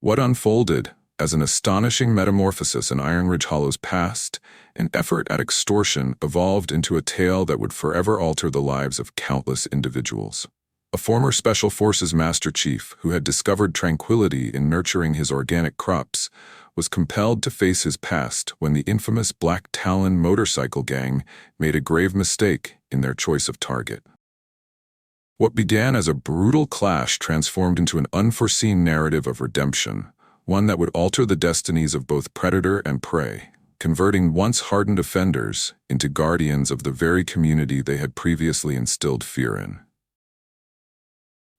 What unfolded as an astonishing metamorphosis in Iron Ridge Hollow's past, an effort at extortion evolved into a tale that would forever alter the lives of countless individuals. A former Special Forces Master Chief who had discovered tranquility in nurturing his organic crops was compelled to face his past when the infamous Black Talon motorcycle gang made a grave mistake in their choice of target. What began as a brutal clash transformed into an unforeseen narrative of redemption, one that would alter the destinies of both predator and prey, converting once hardened offenders into guardians of the very community they had previously instilled fear in.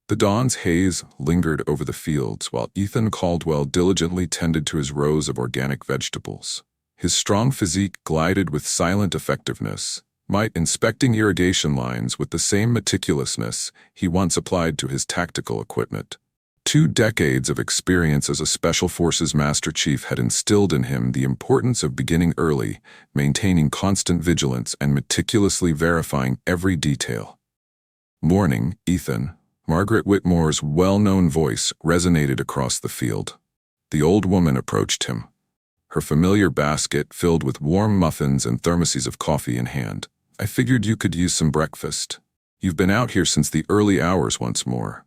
The dawn's haze lingered over the fields while Ethan Caldwell diligently tended to his rows of organic vegetables. His strong physique glided with silent effectiveness, inspecting irrigation lines with the same meticulousness he once applied to his tactical equipment. 2 decades of experience as a Special Forces Master Chief had instilled in him the importance of beginning early, maintaining constant vigilance, and meticulously verifying every detail. "Morning, Ethan." Margaret Whitmore's well-known voice resonated across the field. The old woman approached him, her familiar basket filled with warm muffins and thermoses of coffee in hand. "I figured you could use some breakfast. You've been out here since the early hours once more."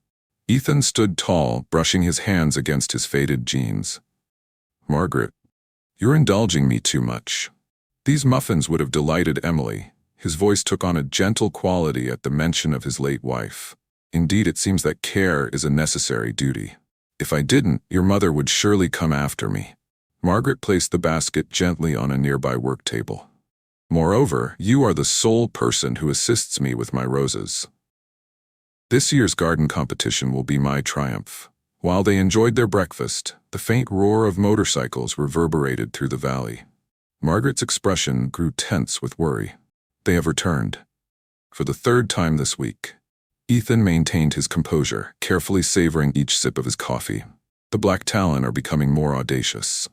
Ethan stood tall, brushing his hands against his faded jeans. "Margaret, you're indulging me too much." These muffins would have delighted Emily. His voice took on a gentle quality at the mention of his late wife. "Indeed, it seems that care is a necessary duty. If I didn't, your mother would surely come after me." Margaret placed the basket gently on a nearby work table. "Moreover, you are the sole person who assists me with my roses. This year's garden competition will be my triumph." While they enjoyed their breakfast, the faint roar of motorcycles reverberated through the valley. Margaret's expression grew tense with worry. "They have returned. For the 3rd time this week." Ethan maintained his composure, carefully savoring each sip of his coffee. "The Black Talon are becoming more audacious.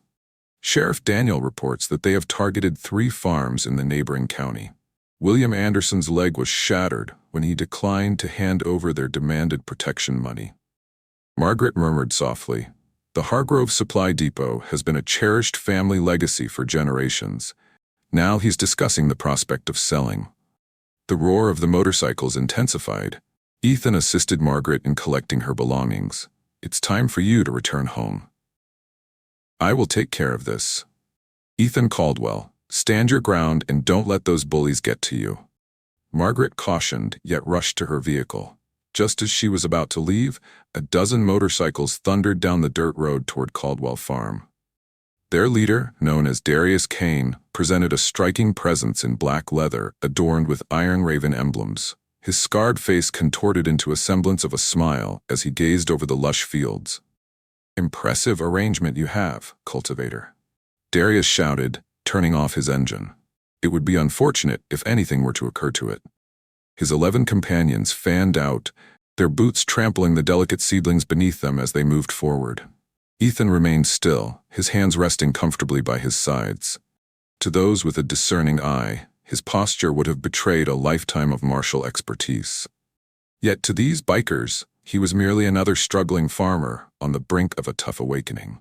Sheriff Daniel reports that they have targeted 3 farms in the neighboring county. William Anderson's leg was shattered when he declined to hand over their demanded protection money." Margaret murmured softly, "The Hargrove Supply Depot has been a cherished family legacy for generations. Now he's discussing the prospect of selling." The roar of the motorcycles intensified. Ethan assisted Margaret in collecting her belongings. "It's time for you to return home." "I will take care of this." Ethan Caldwell, "Stand your ground and don't let those bullies get to you." Margaret cautioned, yet rushed to her vehicle. Just as she was about to leave, a dozen motorcycles thundered down the dirt road toward Caldwell Farm. Their leader, known as Darius Kane, presented a striking presence in black leather adorned with Iron Raven emblems. His scarred face contorted into a semblance of a smile as he gazed over the lush fields. "Impressive arrangement you have, cultivator," Darius shouted, turning off his engine. It would be unfortunate if anything were to occur to it. His 11 companions fanned out, their boots trampling the delicate seedlings beneath them as they moved forward. Ethan remained still, his hands resting comfortably by his sides. To those with a discerning eye, his posture would have betrayed a lifetime of martial expertise. Yet to these bikers, he was merely another struggling farmer on the brink of a tough awakening.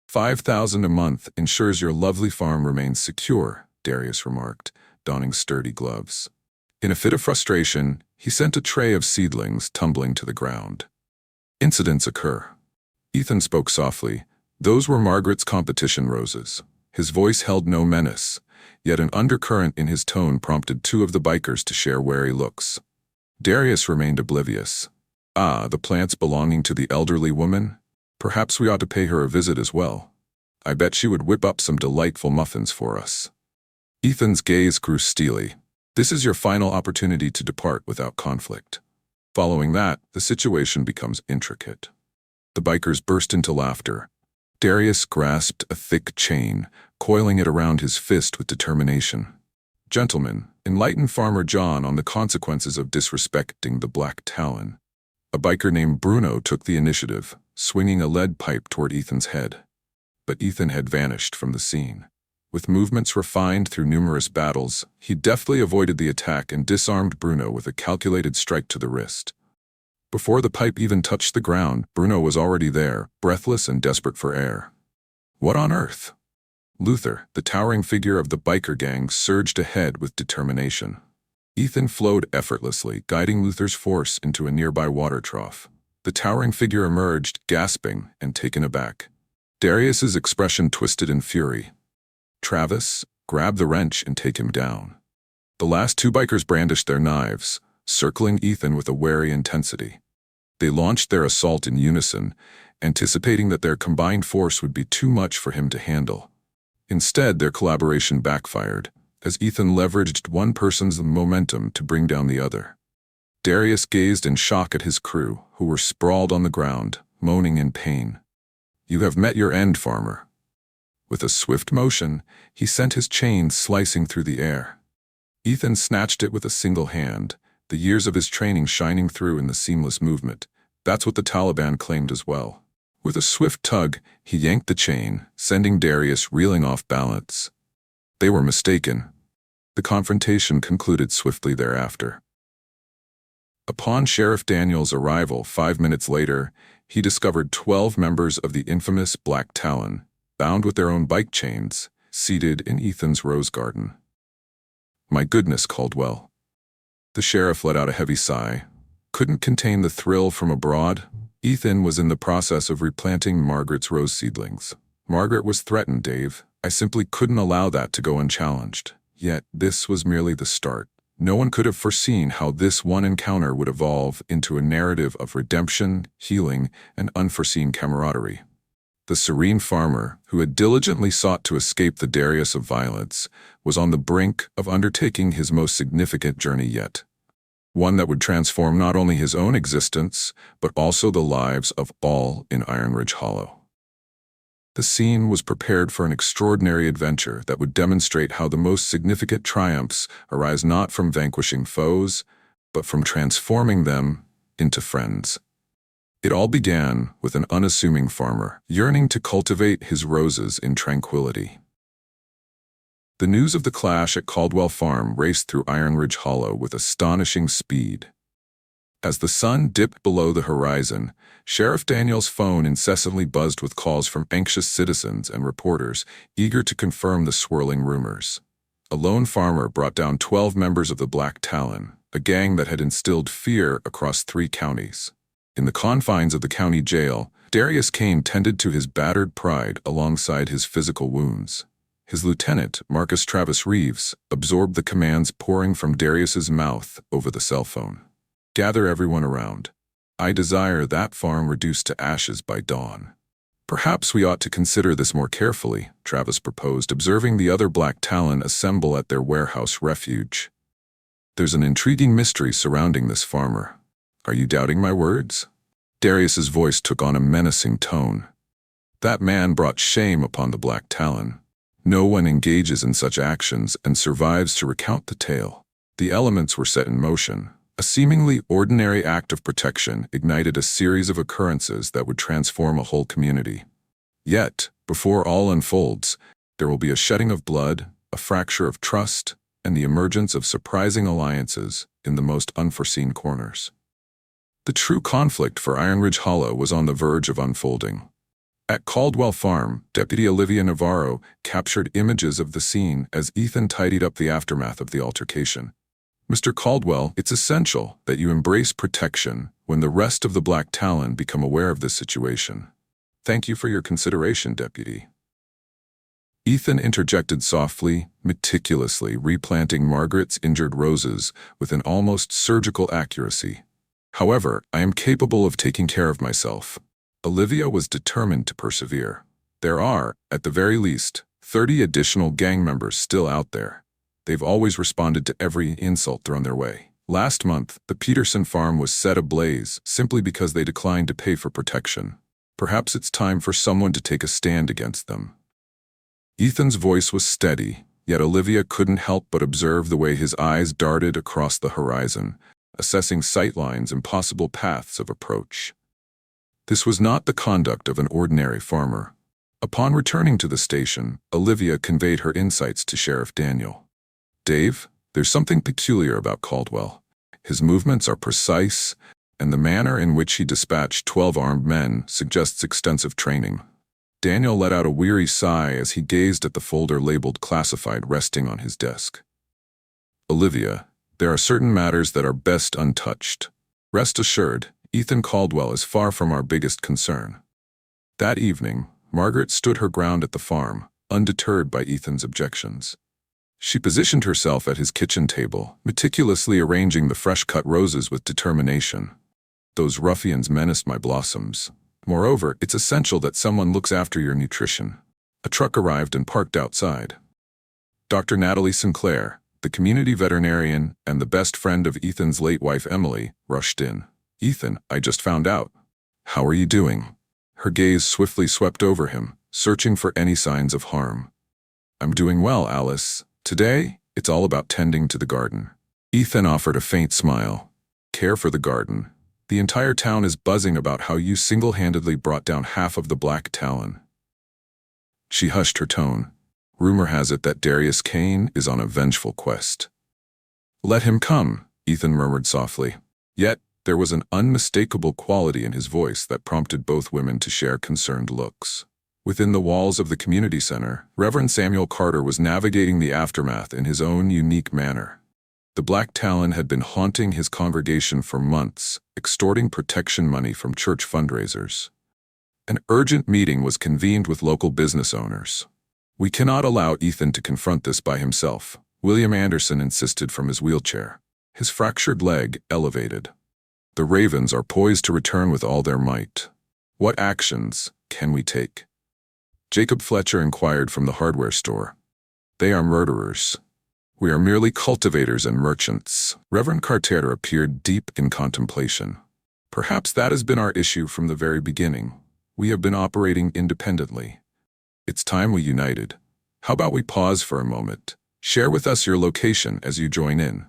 $5,000 a month ensures your lovely farm remains secure," Darius remarked, donning sturdy gloves. In a fit of frustration, he sent a tray of seedlings tumbling to the ground. "Incidents occur." Ethan spoke softly. Those were Margaret's competition roses. His voice held no menace, yet an undercurrent in his tone prompted 2 of the bikers to share wary looks. Darius remained oblivious. "Ah, the plants belonging to the elderly woman? Perhaps we ought to pay her a visit as well. I bet she would whip up some delightful muffins for us." Ethan's gaze grew steely. "This is your final opportunity to depart without conflict. Following that, the situation becomes intricate." The bikers burst into laughter. Darius grasped a thick chain, coiling it around his fist with determination. "Gentlemen, enlighten Farmer John on the consequences of disrespecting the Black Talon." A biker named Bruno took the initiative, swinging a lead pipe toward Ethan's head. But Ethan had vanished from the scene. With movements refined through numerous battles, he deftly avoided the attack and disarmed Bruno with a calculated strike to the wrist. Before the pipe even touched the ground, Bruno was already there, breathless and desperate for air. What on earth? Luther, the towering figure of the biker gang, surged ahead with determination. Ethan flowed effortlessly, guiding Luther's force into a nearby water trough. The towering figure emerged, gasping and taken aback. Darius's expression twisted in fury. Travis, grab the wrench and take him down. The last two bikers brandished their knives, circling Ethan with a wary intensity. They launched their assault in unison, anticipating that their combined force would be too much for him to handle. Instead, their collaboration backfired, as Ethan leveraged one person's momentum to bring down the other. Darius gazed in shock at his crew, who were sprawled on the ground, moaning in pain. "You have met your end, farmer." With a swift motion, he sent his chain slicing through the air. Ethan snatched it with a single hand, the years of his training shining through in the seamless movement. That's what the Taliban claimed as well. With a swift tug, he yanked the chain, sending Darius reeling off balance. They were mistaken. The confrontation concluded swiftly thereafter. Upon Sheriff Daniel's arrival 5 minutes later, he discovered 12 members of the infamous Black Talon, bound with their own bike chains, seated in Ethan's rose garden. "My goodness, Caldwell." The sheriff let out a heavy sigh. Couldn't contain the thrill from abroad. Ethan was in the process of replanting Margaret's rose seedlings. Margaret was threatened, Dave. I simply couldn't allow that to go unchallenged. Yet, this was merely the start. No one could have foreseen how this one encounter would evolve into a narrative of redemption, healing, and unforeseen camaraderie. The serene farmer, who had diligently sought to escape the Darius of violence, was on the brink of undertaking his most significant journey yet. One that would transform not only his own existence, but also the lives of all in Iron Ridge Hollow. The scene was prepared for an extraordinary adventure that would demonstrate how the most significant triumphs arise not from vanquishing foes, but from transforming them into friends. It all began with an unassuming farmer yearning to cultivate his roses in tranquility. The news of the clash at Caldwell Farm raced through Iron Ridge Hollow with astonishing speed. As the sun dipped below the horizon, Sheriff Daniel's phone incessantly buzzed with calls from anxious citizens and reporters eager to confirm the swirling rumors. A lone farmer brought down 12 members of the Black Talon, a gang that had instilled fear across 3 counties. In the confines of the county jail, Darius Kane tended to his battered pride alongside his physical wounds. His lieutenant, Marcus Travis Reeves, absorbed the commands pouring from Darius's mouth over the cell phone. "Gather everyone around. I desire that farm reduced to ashes by dawn." "Perhaps we ought to consider this more carefully," Travis proposed, observing the other Black Talon assemble at their warehouse refuge. "There's an intriguing mystery surrounding this farmer. Are you doubting my words?" Darius's voice took on a menacing tone. "That man brought shame upon the Black Talon. No one engages in such actions and survives to recount the tale." The elements were set in motion. A seemingly ordinary act of protection ignited a series of occurrences that would transform a whole community. Yet, before all unfolds, there will be a shedding of blood, a fracture of trust, and the emergence of surprising alliances in the most unforeseen corners. The true conflict for Iron Ridge Hollow was on the verge of unfolding. At Caldwell Farm, Deputy Olivia Navarro captured images of the scene as Ethan tidied up the aftermath of the altercation. "Mr. Caldwell, it's essential that you embrace protection when the rest of the Black Talon become aware of this situation. Thank you for your consideration, Deputy." Ethan interjected softly, meticulously replanting Margaret's injured roses with an almost surgical accuracy. "However, I am capable of taking care of myself." Olivia was determined to persevere. There are, at the very least, 30 additional gang members still out there. They've always responded to every insult thrown their way. Last month, the Peterson farm was set ablaze simply because they declined to pay for protection. Perhaps it's time for someone to take a stand against them. Ethan's voice was steady, yet Olivia couldn't help but observe the way his eyes darted across the horizon, assessing sightlines and possible paths of approach. This was not the conduct of an ordinary farmer. Upon returning to the station, Olivia conveyed her insights to Sheriff Daniel. "Dave, there's something peculiar about Caldwell. His movements are precise, and the manner in which he dispatched 12 armed men suggests extensive training. Daniel let out a weary sigh as he gazed at the folder labeled classified resting on his desk. Olivia, there are certain matters that are best untouched. Rest assured, Ethan Caldwell is far from our biggest concern. That evening, Margaret stood her ground at the farm, undeterred by Ethan's objections. She positioned herself at his kitchen table, meticulously arranging the fresh-cut roses with determination. Those ruffians menaced my blossoms. Moreover, it's essential that someone looks after your nutrition. A truck arrived and parked outside. Dr. Natalie Sinclair, the community veterinarian and the best friend of Ethan's late wife Emily, rushed in. "Ethan, I just found out. How are you doing?" Her gaze swiftly swept over him, searching for any signs of harm. "I'm doing well, Alice. Today, it's all about tending to the garden." Ethan offered a faint smile. "Care for the garden. The entire town is buzzing about how you single-handedly brought down half of the Black Talon." She hushed her tone. "Rumor has it that Darius Kane is on a vengeful quest." "Let him come," Ethan murmured softly. Yet, there was an unmistakable quality in his voice that prompted both women to share concerned looks. Within the walls of the community center, Reverend Samuel Carter was navigating the aftermath in his own unique manner. The Black Talon had been haunting his congregation for months, extorting protection money from church fundraisers. An urgent meeting was convened with local business owners. "We cannot allow Ethan to confront this by himself," William Anderson insisted from his wheelchair, his fractured leg elevated. "The Ravens are poised to return with all their might. What actions can we take?" Jacob Fletcher inquired from the hardware store. "They are murderers. We are merely cultivators and merchants." Reverend Carter appeared deep in contemplation. "Perhaps that has been our issue from the very beginning. We have been operating independently. It's time we united. How about we pause for a moment? Share with us your location as you join in.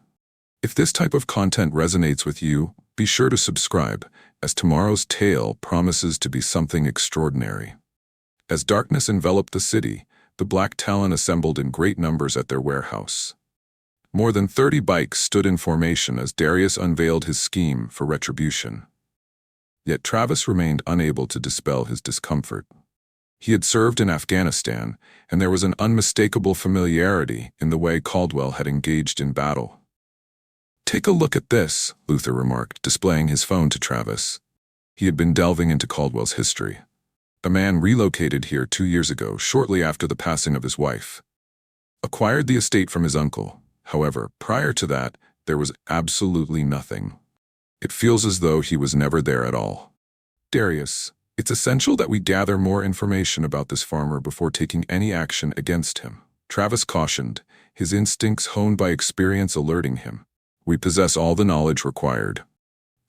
If this type of content resonates with you, be sure to subscribe, as tomorrow's tale promises to be something extraordinary." As darkness enveloped the city, the Black Talon assembled in great numbers at their warehouse. More than 30 bikes stood in formation as Darius unveiled his scheme for retribution. Yet Travis remained unable to dispel his discomfort. He had served in Afghanistan, and there was an unmistakable familiarity in the way Caldwell had engaged in battle. "Take a look at this," Luther remarked, displaying his phone to Travis. He had been delving into Caldwell's history. The man relocated here 2 years ago, shortly after the passing of his wife. Acquired the estate from his uncle. However, prior to that, there was absolutely nothing. It feels as though he was never there at all. "Darius, it's essential that we gather more information about this farmer before taking any action against him," Travis cautioned, his instincts honed by experience alerting him. "We possess all the knowledge required."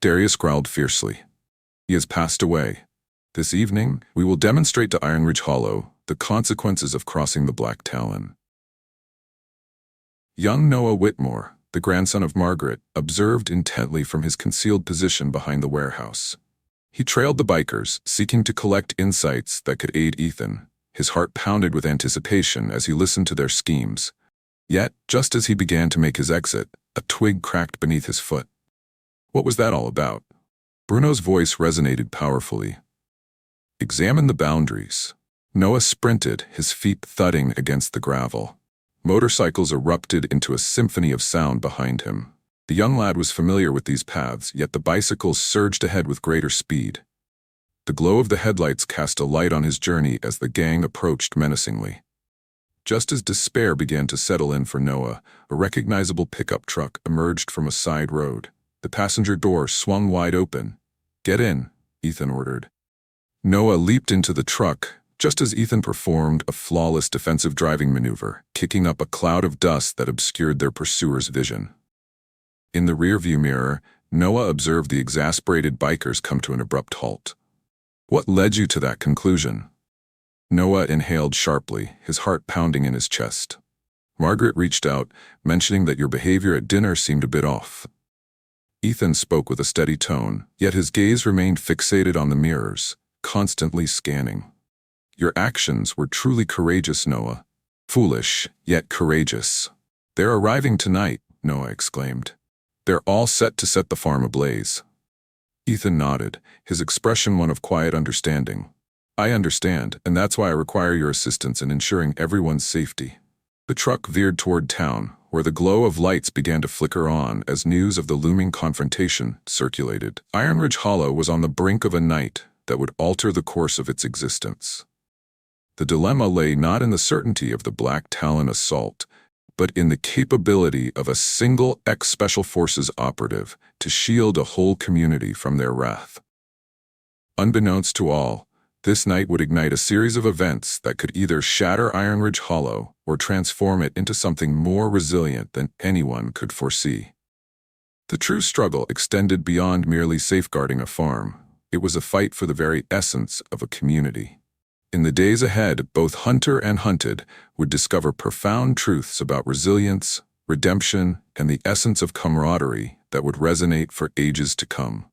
Darius growled fiercely. "He has passed away. This evening, we will demonstrate to Iron Ridge Hollow the consequences of crossing the Black Talon." Young Noah Whitmore, the grandson of Margaret, observed intently from his concealed position behind the warehouse. He trailed the bikers, seeking to collect insights that could aid Ethan. His heart pounded with anticipation as he listened to their schemes. Yet, just as he began to make his exit, a twig cracked beneath his foot. What was that all about? Bruno's voice resonated powerfully. "Examine the boundaries." Noah sprinted, his feet thudding against the gravel. Motorcycles erupted into a symphony of sound behind him. The young lad was familiar with these paths, yet the bicycles surged ahead with greater speed. The glow of the headlights cast a light on his journey as the gang approached menacingly. Just as despair began to settle in for Noah, a recognizable pickup truck emerged from a side road. The passenger door swung wide open. "Get in," Ethan ordered. Noah leaped into the truck, just as Ethan performed a flawless defensive driving maneuver, kicking up a cloud of dust that obscured their pursuer's vision. In the rearview mirror, Noah observed the exasperated bikers come to an abrupt halt. "What led you to that conclusion?" Noah inhaled sharply, his heart pounding in his chest. "Margaret reached out, mentioning that your behavior at dinner seemed a bit off." Ethan spoke with a steady tone, yet his gaze remained fixated on the mirrors, constantly scanning. "Your actions were truly courageous, Noah. Foolish, yet courageous." "They're arriving tonight," Noah exclaimed. "They're all set to set the farm ablaze." Ethan nodded, his expression one of quiet understanding. I understand, and that's why I require your assistance in ensuring everyone's safety. The truck veered toward town, where the glow of lights began to flicker on as news of the looming confrontation circulated. Iron Ridge Hollow was on the brink of a night that would alter the course of its existence. The dilemma lay not in the certainty of the Black Talon assault, but in the capability of a single ex-Special Forces operative to shield a whole community from their wrath. Unbeknownst to all, this night would ignite a series of events that could either shatter Iron Ridge Hollow or transform it into something more resilient than anyone could foresee. The true struggle extended beyond merely safeguarding a farm. It was a fight for the very essence of a community. In the days ahead, both hunter and hunted would discover profound truths about resilience, redemption, and the essence of camaraderie that would resonate for ages to come.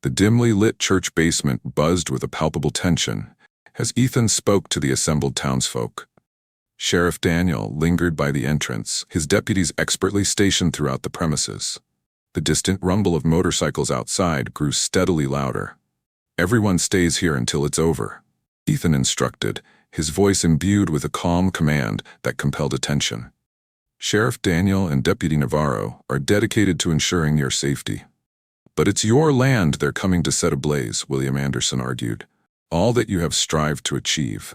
The dimly lit church basement buzzed with a palpable tension as Ethan spoke to the assembled townsfolk. Sheriff Daniel lingered by the entrance, his deputies expertly stationed throughout the premises. The distant rumble of motorcycles outside grew steadily louder. Everyone stays here until it's over, Ethan instructed, his voice imbued with a calm command that compelled attention. Sheriff Daniel and Deputy Navarro are dedicated to ensuring your safety. But it's your land they're coming to set ablaze, William Anderson argued. All that you have strived to achieve.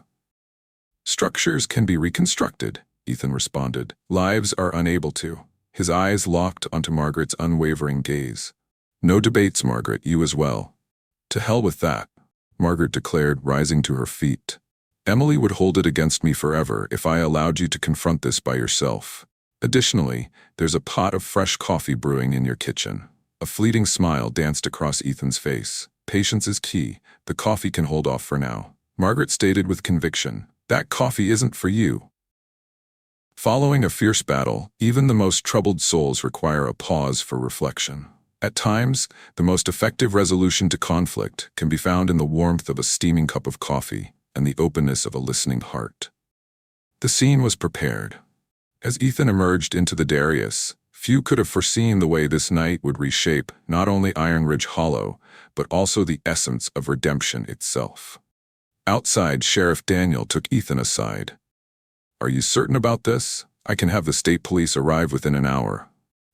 Structures can be reconstructed, Ethan responded. Lives are unable to. His eyes locked onto Margaret's unwavering gaze. No debates, Margaret, you as well. To hell with that, Margaret declared, rising to her feet. Emily would hold it against me forever if I allowed you to confront this by yourself. Additionally, there's a pot of fresh coffee brewing in your kitchen. A fleeting smile danced across Ethan's face. Patience is key. The coffee can hold off for now. Margaret stated with conviction, that coffee isn't for you. Following a fierce battle, even the most troubled souls require a pause for reflection. At times, the most effective resolution to conflict can be found in the warmth of a steaming cup of coffee and the openness of a listening heart. The scene was prepared. As Ethan emerged into the dais, few could have foreseen the way this night would reshape not only Iron Ridge Hollow, but also the essence of redemption itself. Outside, Sheriff Daniel took Ethan aside. Are you certain about this? I can have the state police arrive within an hour.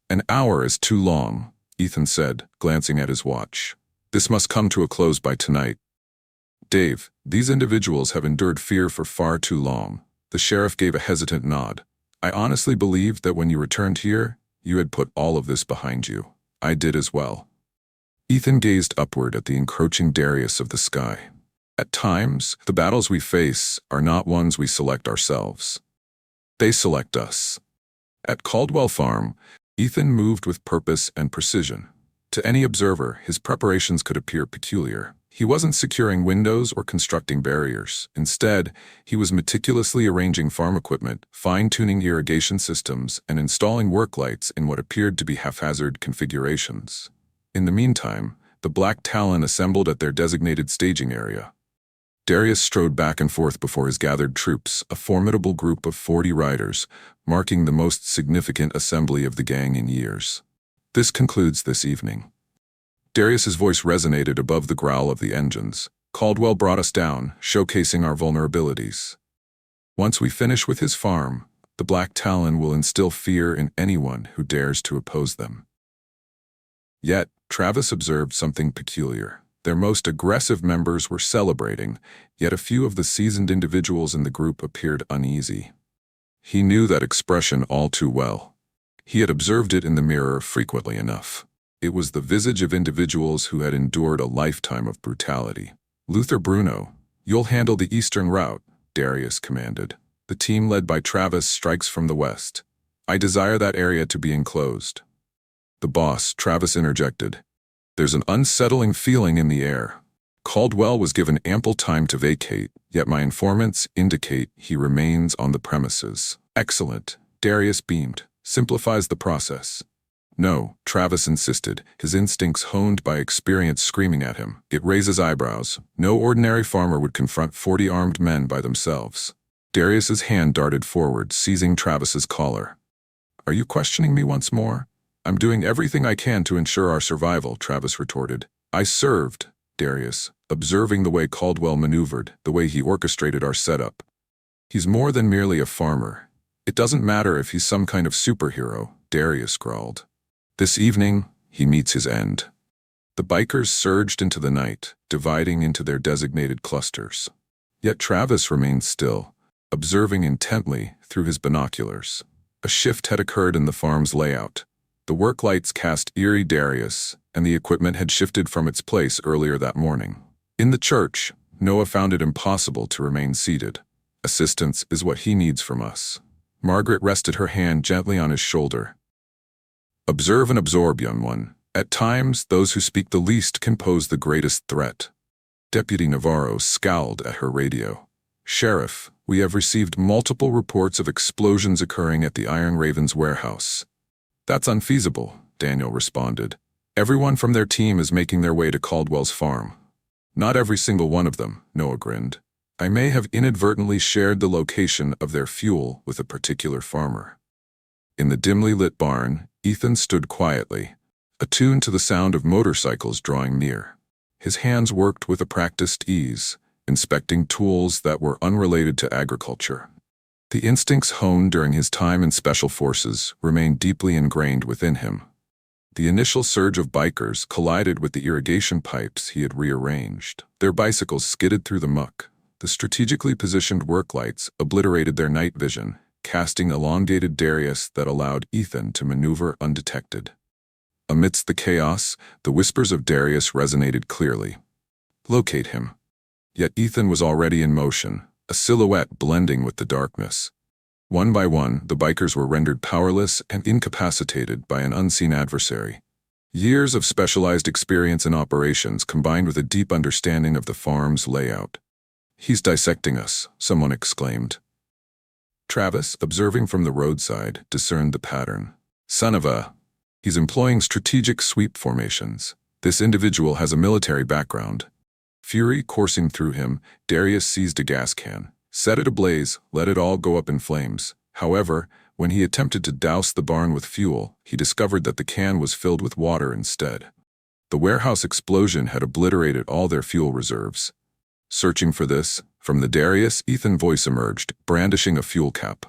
An hour is too long, Ethan said, glancing at his watch. This must come to a close by tonight. Dave, these individuals have endured fear for far too long. The sheriff gave a hesitant nod. I honestly believed that when you returned here, you had put all of this behind you. I did as well. Ethan gazed upward at the encroaching dais of the sky. At times, the battles we face are not ones we select ourselves. They select us. At Caldwell Farm, Ethan moved with purpose and precision. To any observer, his preparations could appear peculiar. He wasn't securing windows or constructing barriers. Instead, he was meticulously arranging farm equipment, fine-tuning irrigation systems, and installing work lights in what appeared to be haphazard configurations. In the meantime, the Black Talon assembled at their designated staging area. Darius strode back and forth before his gathered troops, a formidable group of 40 riders, marking the most significant assembly of the gang in years. This concludes this evening. Darius's voice resonated above the growl of the engines. Caldwell brought us down, showcasing our vulnerabilities. Once we finish with his farm, the Black Talon will instill fear in anyone who dares to oppose them. Yet, Travis observed something peculiar. Their most aggressive members were celebrating, yet a few of the seasoned individuals in the group appeared uneasy. He knew that expression all too well. He had observed it in the mirror frequently enough. It was the visage of individuals who had endured a lifetime of brutality. Luther Bruno, you'll handle the eastern route, Darius commanded. The team led by Travis strikes from the west. I desire that area to be enclosed. The boss, Travis, interjected. There's an unsettling feeling in the air. Caldwell was given ample time to vacate, yet my informants indicate he remains on the premises. Excellent, Darius beamed. Simplifies the process. No, Travis insisted, his instincts honed by experience screaming at him. It raises eyebrows. No ordinary farmer would confront 40 armed men by themselves. Darius's hand darted forward, seizing Travis's collar. Are you questioning me once more? I'm doing everything I can to ensure our survival, Travis retorted. I served, Darius, observing the way Caldwell maneuvered, the way he orchestrated our setup. He's more than merely a farmer. It doesn't matter if he's some kind of superhero, Darius growled. This evening, he meets his end. The bikers surged into the night, dividing into their designated clusters. Yet Travis remained still, observing intently through his binoculars. A shift had occurred in the farm's layout. The work lights cast eerie Darius, and the equipment had shifted from its place earlier that morning. In the church, Noah found it impossible to remain seated. Assistance is what he needs from us. Margaret rested her hand gently on his shoulder. Observe and absorb, young one. At times, those who speak the least can pose the greatest threat. Deputy Navarro scowled at her radio. Sheriff, we have received multiple reports of explosions occurring at the Iron Raven's warehouse. That's unfeasible, Daniel responded. Everyone from their team is making their way to Caldwell's farm. Not every single one of them, Noah grinned. I may have inadvertently shared the location of their fuel with a particular farmer. In the dimly lit barn, Ethan stood quietly, attuned to the sound of motorcycles drawing near. His hands worked with a practiced ease, inspecting tools that were unrelated to agriculture. The instincts honed during his time in Special Forces remained deeply ingrained within him. The initial surge of bikers collided with the irrigation pipes he had rearranged. Their bicycles skidded through the muck. The strategically positioned work lights obliterated their night vision, casting elongated Darius that allowed Ethan to maneuver undetected. Amidst the chaos, the whispers of Darius resonated clearly. Locate him. Yet Ethan was already in motion, a silhouette blending with the darkness. One by one, the bikers were rendered powerless and incapacitated by an unseen adversary. Years of specialized experience in operations combined with a deep understanding of the farm's layout. He's dissecting us, someone exclaimed. Travis, observing from the roadside, discerned the pattern. Son of a... He's employing strategic sweep formations. This individual has a military background. Fury coursing through him, Darius seized a gas can, set it ablaze, let it all go up in flames. However, when he attempted to douse the barn with fuel, he discovered that the can was filled with water instead. The warehouse explosion had obliterated all their fuel reserves. Searching for this, from the Darius, Ethan voice emerged, brandishing a fuel cap.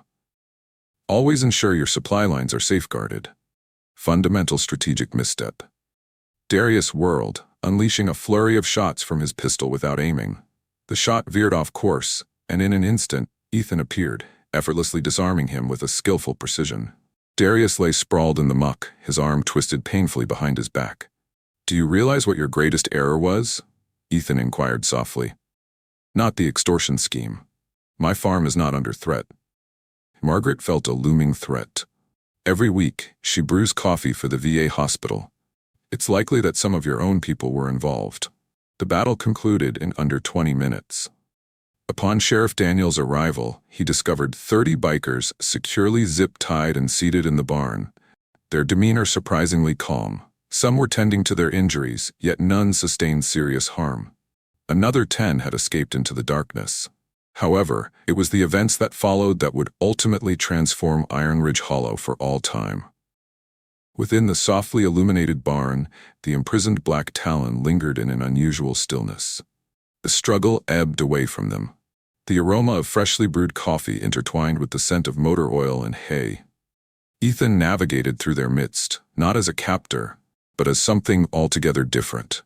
Always ensure your supply lines are safeguarded. Fundamental strategic misstep. Darius whirled, unleashing a flurry of shots from his pistol without aiming. The shot veered off course, and in an instant, Ethan appeared, effortlessly disarming him with a skillful precision. Darius lay sprawled in the muck, his arm twisted painfully behind his back. Do you realize what your greatest error was? Ethan inquired softly. Not the extortion scheme. My farm is not under threat. Margaret felt a looming threat. Every week, she brews coffee for the VA hospital. It's likely that some of your own people were involved. The battle concluded in under 20 minutes. Upon Sheriff Daniel's arrival, he discovered 30 bikers securely zip-tied and seated in the barn. Their demeanor surprisingly calm. Some were tending to their injuries, yet none sustained serious harm. Another 10 had escaped into the darkness. However, it was the events that followed that would ultimately transform Iron Ridge Hollow for all time. Within the softly illuminated barn, the imprisoned Black Talon lingered in an unusual stillness. The struggle ebbed away from them. The aroma of freshly brewed coffee intertwined with the scent of motor oil and hay. Ethan navigated through their midst, not as a captor, but as something altogether different.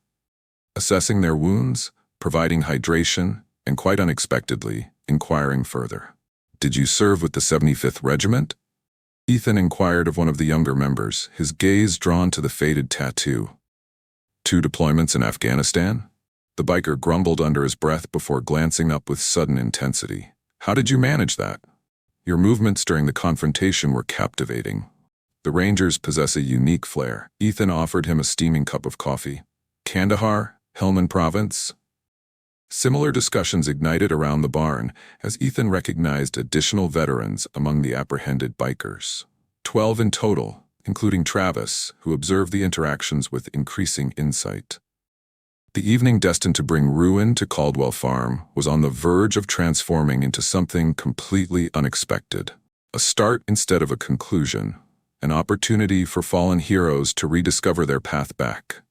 Assessing their wounds, providing hydration, and quite unexpectedly, inquiring further. Did you serve with the 75th Regiment? Ethan inquired of one of the younger members, his gaze drawn to the faded tattoo. 2 deployments in Afghanistan? The biker grumbled under his breath before glancing up with sudden intensity. How did you manage that? Your movements during the confrontation were captivating. The Rangers possess a unique flair. Ethan offered him a steaming cup of coffee. Kandahar, Helmand Province? Similar discussions ignited around the barn as Ethan recognized additional veterans among the apprehended bikers. 12 in total, including Travis, who observed the interactions with increasing insight. The evening destined to bring ruin to Caldwell Farm was on the verge of transforming into something completely unexpected. A start instead of a conclusion, an opportunity for fallen heroes to rediscover their path back.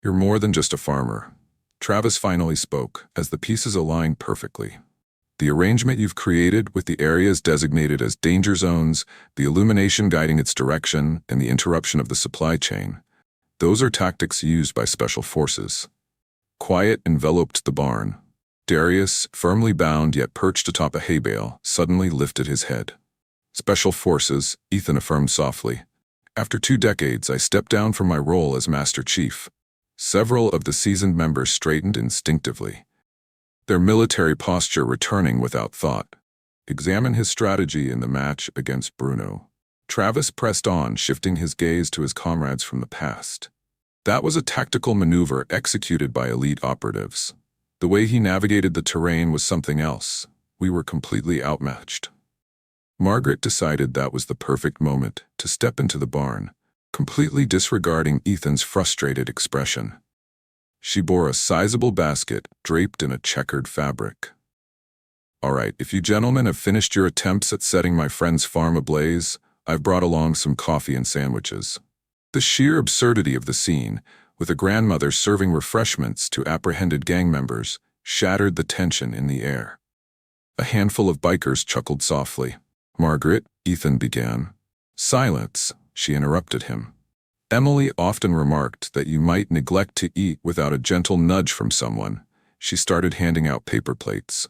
You're more than just a farmer. Travis finally spoke, as the pieces aligned perfectly. The arrangement you've created with the areas designated as danger zones, the illumination guiding its direction, and the interruption of the supply chain, those are tactics used by special forces. Quiet enveloped the barn. Darius, firmly bound yet perched atop a hay bale, suddenly lifted his head. Special forces, Ethan affirmed softly. After 2 decades, I stepped down from my role as Master Chief. Several of the seasoned members straightened instinctively, their military posture returning without thought. Examine his strategy in the match against Bruno. Travis pressed on, shifting his gaze to his comrades from the past. That was a tactical maneuver executed by elite operatives. The way he navigated the terrain was something else. We were completely outmatched. Margaret decided that was the perfect moment to step into the barn, completely disregarding Ethan's frustrated expression. She bore a sizable basket draped in a checkered fabric. All right, if you gentlemen have finished your attempts at setting my friend's farm ablaze, I've brought along some coffee and sandwiches. The sheer absurdity of the scene, with a grandmother serving refreshments to apprehended gang members, shattered the tension in the air. A handful of bikers chuckled softly. Margaret, Ethan began. Silence, she interrupted him. Emily often remarked that you might neglect to eat without a gentle nudge from someone. She started handing out paper plates.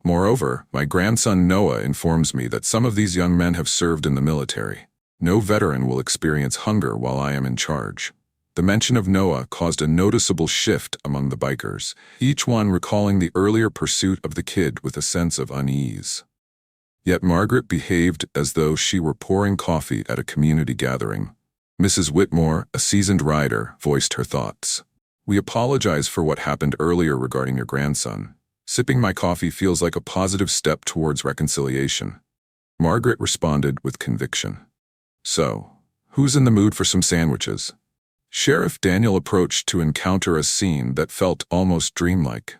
Moreover, my grandson Noah informs me that some of these young men have served in the military. No veteran will experience hunger while I am in charge. The mention of Noah caused a noticeable shift among the bikers, each one recalling the earlier pursuit of the kid with a sense of unease. Yet Margaret behaved as though she were pouring coffee at a community gathering. Mrs. Whitmore, a seasoned rider, voiced her thoughts. We apologize for what happened earlier regarding your grandson. Sipping my coffee feels like a positive step towards reconciliation. Margaret responded with conviction. So, who's in the mood for some sandwiches? Sheriff Daniel approached to encounter a scene that felt almost dreamlike.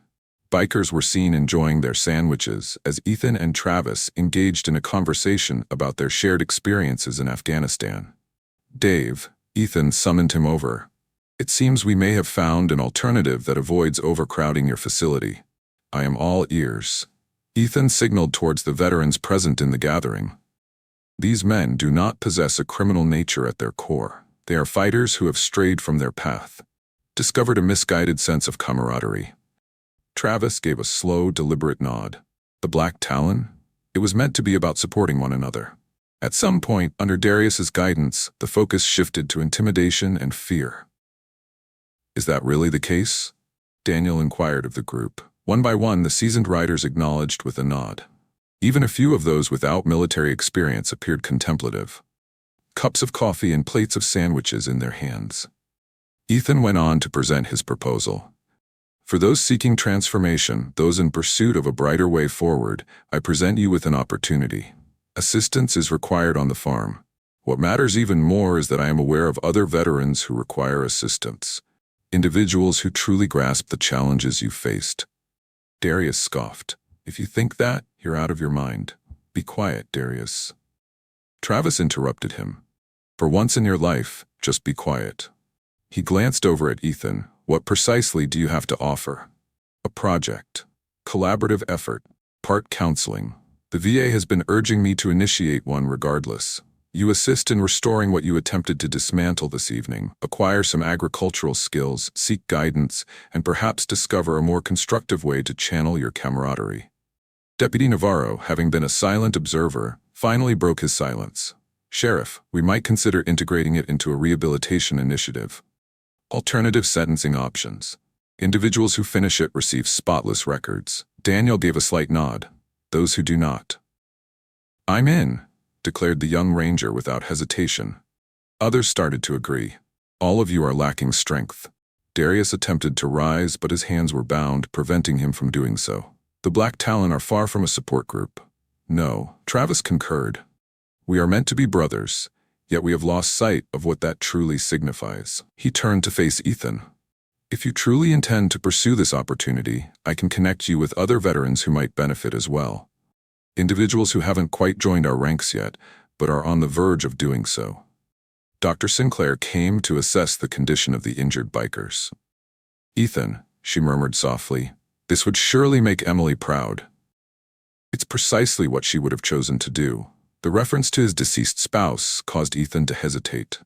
Bikers were seen enjoying their sandwiches as Ethan and Travis engaged in a conversation about their shared experiences in Afghanistan. Dave, Ethan summoned him over. It seems we may have found an alternative that avoids overcrowding your facility. I am all ears. Ethan signaled towards the veterans present in the gathering. These men do not possess a criminal nature at their core. They are fighters who have strayed from their path, discovered a misguided sense of camaraderie. Travis gave a slow, deliberate nod. The Black Talon? It was meant to be about supporting one another. At some point, under Darius's guidance, the focus shifted to intimidation and fear. Is that really the case? Daniel inquired of the group. One by one, the seasoned riders acknowledged with a nod. Even a few of those without military experience appeared contemplative, cups of coffee and plates of sandwiches in their hands. Ethan went on to present his proposal. For those seeking transformation, those in pursuit of a brighter way forward, I present you with an opportunity. Assistance is required on the farm. What matters even more is that I am aware of other veterans who require assistance, individuals who truly grasp the challenges you faced. Darius scoffed. If you think that, you're out of your mind. Be quiet, Darius. Travis interrupted him. For once in your life, just be quiet. He glanced over at Ethan. What precisely do you have to offer? A project. Collaborative effort. Part counseling. The VA has been urging me to initiate one regardless. You assist in restoring what you attempted to dismantle this evening, acquire some agricultural skills, seek guidance, and perhaps discover a more constructive way to channel your camaraderie. Deputy Navarro, having been a silent observer, finally broke his silence. Sheriff, we might consider integrating it into a rehabilitation initiative. Alternative sentencing options. Individuals who finish it receive spotless records. Daniel gave a slight nod. Those who do not. I'm in, declared the young ranger without hesitation. Others started to agree. All of you are lacking strength. Darius attempted to rise, but his hands were bound, preventing him from doing so. The Black Talon are far from a support group. No, Travis concurred. We are meant to be brothers, yet we have lost sight of what that truly signifies. He turned to face Ethan. If you truly intend to pursue this opportunity, I can connect you with other veterans who might benefit as well. Individuals who haven't quite joined our ranks yet, but are on the verge of doing so. Dr. Sinclair came to assess the condition of the injured bikers. "Ethan," she murmured softly, "this would surely make Emily proud." It's precisely what she would have chosen to do. The reference to his deceased spouse caused Ethan to hesitate.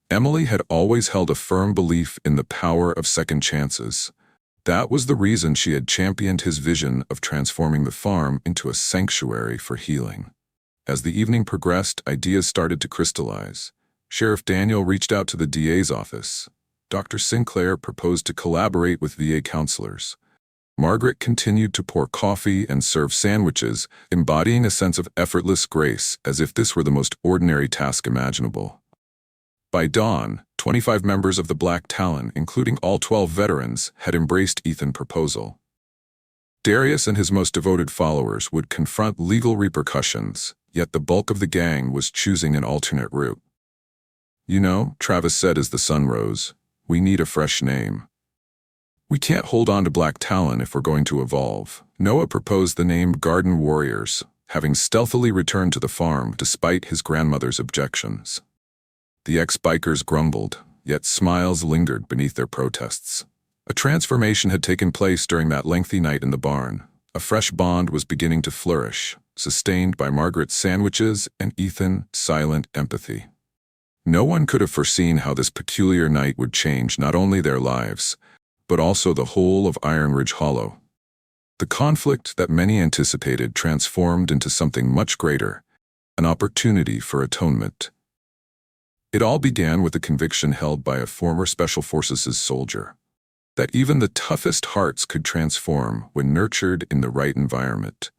Emily had always held a firm belief in the power of second chances. That was the reason she had championed his vision of transforming the farm into a sanctuary for healing. As the evening progressed, ideas started to crystallize. Sheriff Daniel reached out to the DA's office. Dr. Sinclair proposed to collaborate with VA counselors. Margaret continued to pour coffee and serve sandwiches, embodying a sense of effortless grace as if this were the most ordinary task imaginable. By dawn, 25 members of the Black Talon, including all 12 veterans, had embraced Ethan's proposal. Darius and his most devoted followers would confront legal repercussions, yet the bulk of the gang was choosing an alternate route. "You know," Travis said as the sun rose, "we need a fresh name. We can't hold on to Black Talon if we're going to evolve." Noah proposed the name Garden Warriors, having stealthily returned to the farm despite his grandmother's objections. The ex-bikers grumbled, yet smiles lingered beneath their protests. A transformation had taken place during that lengthy night in the barn. A fresh bond was beginning to flourish, sustained by Margaret's sandwiches and Ethan's silent empathy. No one could have foreseen how this peculiar night would change not only their lives, but also the whole of Iron Ridge Hollow. The conflict that many anticipated transformed into something much greater, an opportunity for atonement. It all began with a conviction held by a former Special Forces soldier, that even the toughest hearts could transform when nurtured in the right environment.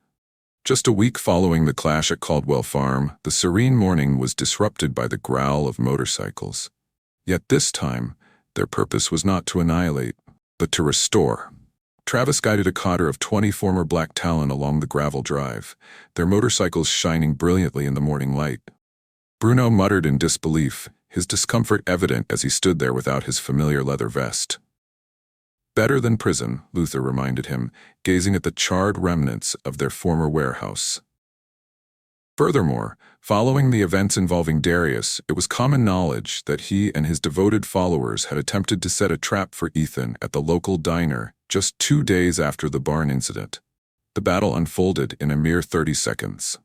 Just a week following the clash at Caldwell Farm, the serene morning was disrupted by the growl of motorcycles. Yet this time, their purpose was not to annihilate, but to restore. Travis guided a cadre of 20 former Black Talon along the gravel drive, their motorcycles shining brilliantly in the morning light. Bruno muttered in disbelief, his discomfort evident as he stood there without his familiar leather vest. "Better than prison," Luther reminded him, gazing at the charred remnants of their former warehouse. Furthermore, following the events involving Darius, it was common knowledge that he and his devoted followers had attempted to set a trap for Ethan at the local diner just 2 days after the barn incident. The battle unfolded in a mere 30 seconds.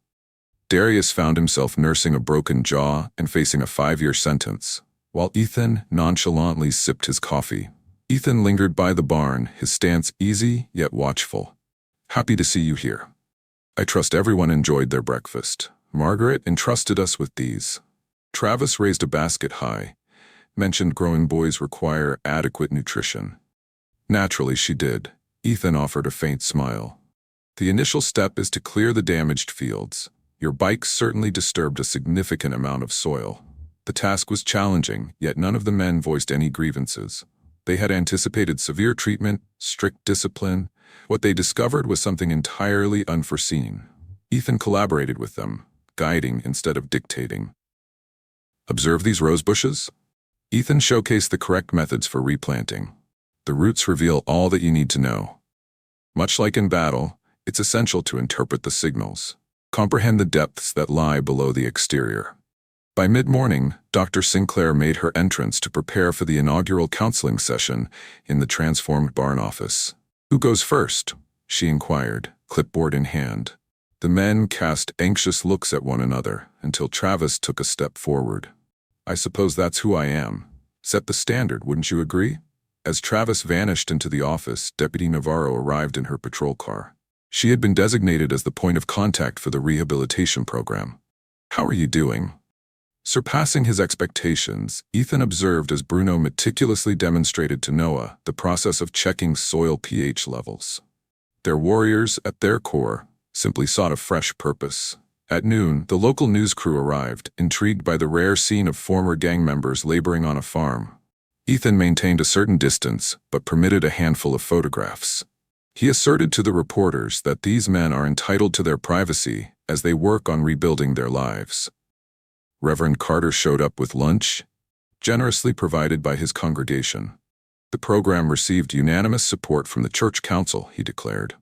Darius found himself nursing a broken jaw and facing a 5-year sentence, while Ethan nonchalantly sipped his coffee. Ethan lingered by the barn, his stance easy yet watchful. "Happy to see you here. I trust everyone enjoyed their breakfast. Margaret entrusted us with these." Travis raised a basket high, mentioned growing boys require adequate nutrition. "Naturally she did." Ethan offered a faint smile. "The initial step is to clear the damaged fields. Your bike certainly disturbed a significant amount of soil." The task was challenging, yet none of the men voiced any grievances. They had anticipated severe treatment, strict discipline. What they discovered was something entirely unforeseen. Ethan collaborated with them, guiding instead of dictating. "Observe these rose bushes?" Ethan showcased the correct methods for replanting. "The roots reveal all that you need to know. Much like in battle, it's essential to interpret the signals, comprehend the depths that lie below the exterior." By mid-morning, Dr. Sinclair made her entrance to prepare for the inaugural counseling session in the transformed barn office. "Who goes first?" she inquired, clipboard in hand. The men cast anxious looks at one another until Travis took a step forward. "I suppose that's who I am. Set the standard, wouldn't you agree?" As Travis vanished into the office, Deputy Navarro arrived in her patrol car. She had been designated as the point of contact for the rehabilitation program. "How are you doing?" Surpassing his expectations, Ethan observed as Bruno meticulously demonstrated to Noah the process of checking soil pH levels. Their warriors, at their core, simply sought a fresh purpose. At noon, the local news crew arrived, intrigued by the rare scene of former gang members laboring on a farm. Ethan maintained a certain distance, but permitted a handful of photographs. He asserted to the reporters that these men are entitled to their privacy as they work on rebuilding their lives. Reverend Carter showed up with lunch, generously provided by his congregation. The program received unanimous support from the church council, he declared.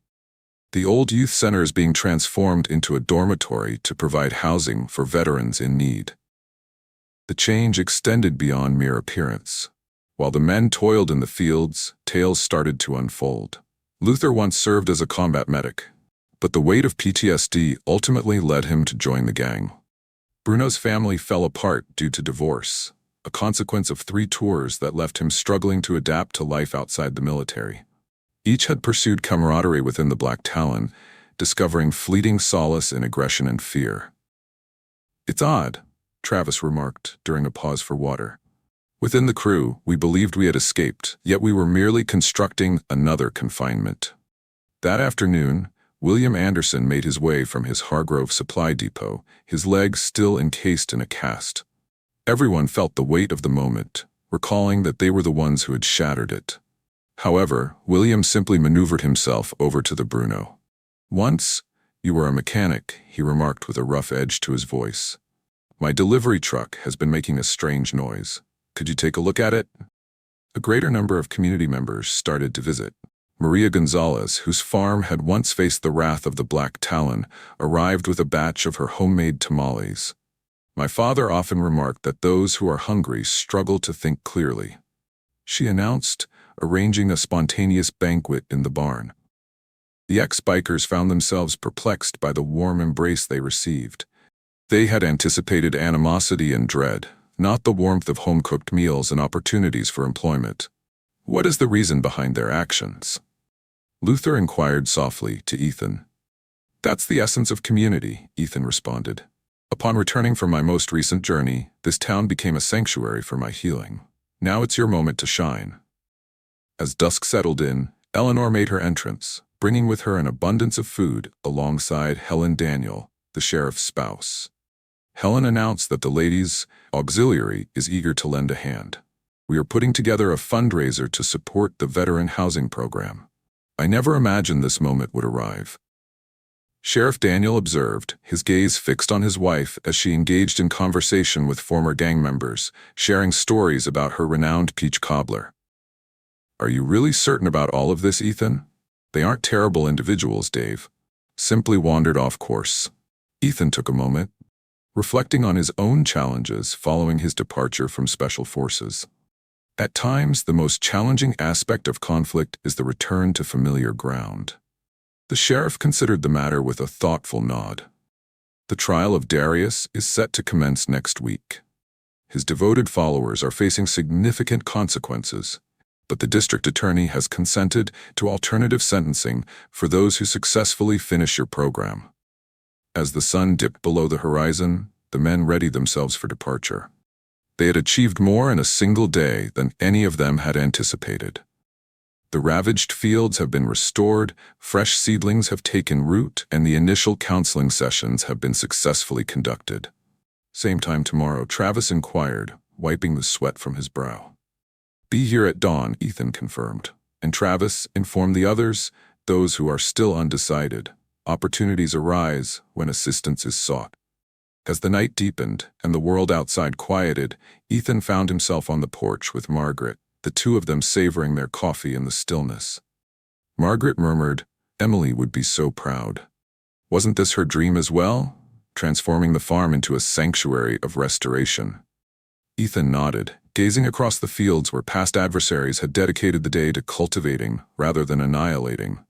The old youth center is being transformed into a dormitory to provide housing for veterans in need. The change extended beyond mere appearance. While the men toiled in the fields, tales started to unfold. Luther once served as a combat medic, but the weight of PTSD ultimately led him to join the gang. Bruno's family fell apart due to divorce, a consequence of 3 tours that left him struggling to adapt to life outside the military. Each had pursued camaraderie within the Black Talon, discovering fleeting solace in aggression and fear. "It's odd," Travis remarked during a pause for water. "Within the crew, we believed we had escaped, yet we were merely constructing another confinement." That afternoon, William Anderson made his way from his Hargrove supply depot, his legs still encased in a cast. Everyone felt the weight of the moment, recalling that they were the ones who had shattered it. However, William simply maneuvered himself over to the Bruno. "Once, you were a mechanic," he remarked with a rough edge to his voice. "My delivery truck has been making a strange noise. Could you take a look at it?" A greater number of community members started to visit. Maria Gonzalez, whose farm had once faced the wrath of the Black Talon, arrived with a batch of her homemade tamales. "My father often remarked that those who are hungry struggle to think clearly," she announced, arranging a spontaneous banquet in the barn. The ex-bikers found themselves perplexed by the warm embrace they received. They had anticipated animosity and dread, not the warmth of home-cooked meals and opportunities for employment. "What is the reason behind their actions?" Luther inquired softly to Ethan. "That's the essence of community," Ethan responded. "Upon returning from my most recent journey, this town became a sanctuary for my healing. Now it's your moment to shine." As dusk settled in, Eleanor made her entrance, bringing with her an abundance of food alongside Helen Daniel, the sheriff's spouse. Helen announced that the ladies' auxiliary is eager to lend a hand. "We are putting together a fundraiser to support the veteran housing program. I never imagined this moment would arrive." Sheriff Daniel observed, his gaze fixed on his wife as she engaged in conversation with former gang members, sharing stories about her renowned peach cobbler. "Are you really certain about all of this, Ethan? They aren't terrible individuals, Dave. Simply wandered off course." Ethan took a moment, reflecting on his own challenges following his departure from Special Forces. At times, the most challenging aspect of conflict is the return to familiar ground. The sheriff considered the matter with a thoughtful nod. The trial of Darius is set to commence next week. His devoted followers are facing significant consequences, but the district attorney has consented to alternative sentencing for those who successfully finish your program. As the sun dipped below the horizon, the men readied themselves for departure. They had achieved more in a single day than any of them had anticipated. The ravaged fields have been restored, fresh seedlings have taken root, and the initial counseling sessions have been successfully conducted. "Same time tomorrow," Travis inquired, wiping the sweat from his brow. "Be here at dawn," Ethan confirmed. And Travis informed the others, those who are still undecided. Opportunities arise when assistance is sought. As the night deepened and the world outside quieted, Ethan found himself on the porch with Margaret, the two of them savoring their coffee in the stillness. Margaret murmured, "Emily would be so proud. Wasn't this her dream as well? Transforming the farm into a sanctuary of restoration." Ethan nodded, gazing across the fields where past adversaries had dedicated the day to cultivating rather than annihilating.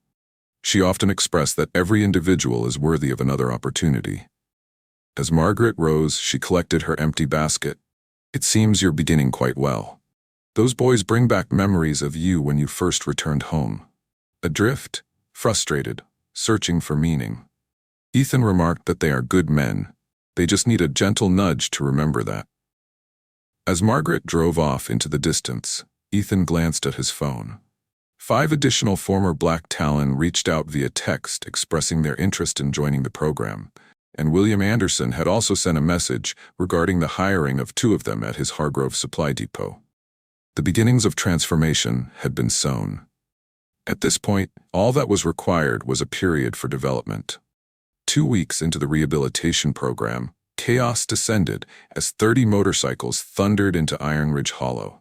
She often expressed that every individual is worthy of another opportunity. As Margaret rose, she collected her empty basket. "It seems you're beginning quite well. Those boys bring back memories of you when you first returned home. Adrift, frustrated, searching for meaning." Ethan remarked that they are good men. They just need a gentle nudge to remember that. As Margaret drove off into the distance, Ethan glanced at his phone. 5 additional former Black Talon reached out via text expressing their interest in joining the program, and William Anderson had also sent a message regarding the hiring of 2 of them at his Hargrove supply depot. The beginnings of transformation had been sown. At this point, all that was required was a period for development. 2 weeks into the rehabilitation program, chaos descended as 30 motorcycles thundered into Iron Ridge Hollow.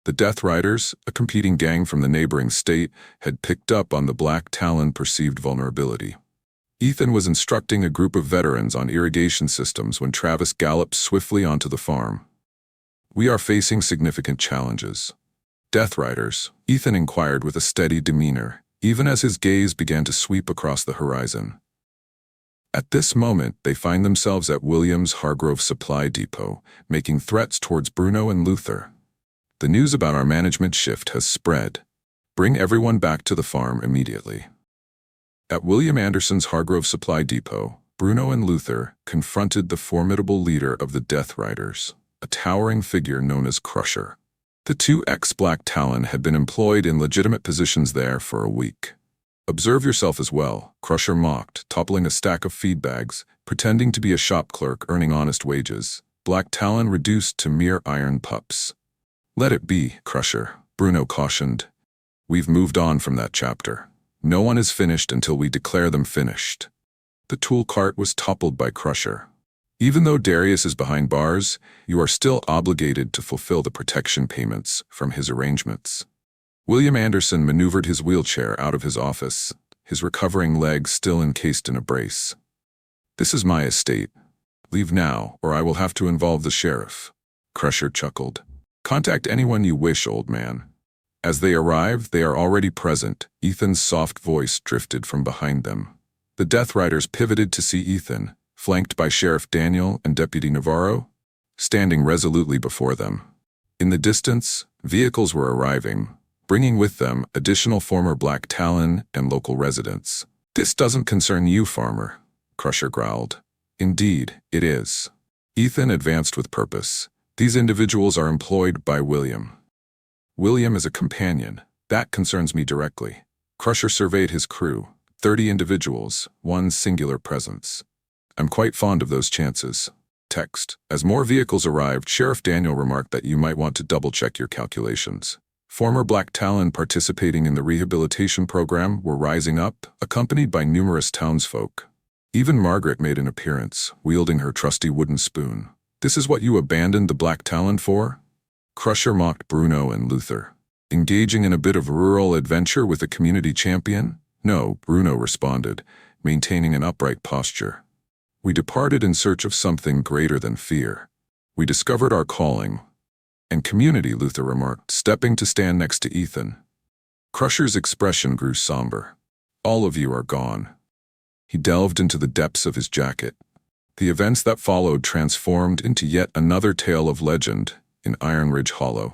The Death Riders, a competing gang from the neighboring state, had picked up on the Black Talon perceived vulnerability. Ethan was instructing a group of veterans on irrigation systems when Travis galloped swiftly onto the farm. We are facing significant challenges. Death Riders, Ethan inquired with a steady demeanor, even as his gaze began to sweep across the horizon. At this moment, they find themselves at Williams Hargrove Supply Depot, making threats towards Bruno and Luther. The news about our management shift has spread. Bring everyone back to the farm immediately. At William Anderson's Hargrove Supply Depot, Bruno and Luther confronted the formidable leader of the Death Riders, a towering figure known as Crusher. The two ex-Black Talon had been employed in legitimate positions there for a week. Observe yourself as well, Crusher mocked, toppling a stack of feed bags, pretending to be a shop clerk earning honest wages. Black Talon reduced to mere iron pups. Let it be, Crusher, Bruno cautioned. We've moved on from that chapter. No one is finished until we declare them finished. The tool cart was toppled by Crusher. Even though Darius is behind bars, you are still obligated to fulfill the protection payments from his arrangements. William Anderson maneuvered his wheelchair out of his office, his recovering leg still encased in a brace. This is my estate. Leave now, or I will have to involve the sheriff. Crusher chuckled. Contact anyone you wish, old man. As they arrived, they are already present. Ethan's soft voice drifted from behind them. The Death Riders pivoted to see Ethan, flanked by Sheriff Daniel and Deputy Navarro, standing resolutely before them. In the distance, vehicles were arriving, bringing with them additional former Black Talon and local residents. This doesn't concern you, farmer, Crusher growled. Indeed, it is. Ethan advanced with purpose. These individuals are employed by William. William is a companion. That concerns me directly. Crusher surveyed his crew. 30 individuals, one singular presence. I'm quite fond of those chances. Text. As more vehicles arrived, Sheriff Daniel remarked that you might want to double-check your calculations. Former Black Talon participating in the rehabilitation program were rising up, accompanied by numerous townsfolk. Even Margaret made an appearance, wielding her trusty wooden spoon. This is what you abandoned the Black Talon for? Crusher mocked Bruno and Luther. Engaging in a bit of rural adventure with a community champion? No, Bruno responded, maintaining an upright posture. We departed in search of something greater than fear. We discovered our calling. And community, Luther remarked, stepping to stand next to Ethan. Crusher's expression grew somber. All of you are gone. He delved into the depths of his jacket. The events that followed transformed into yet another tale of legend in Iron Ridge Hollow.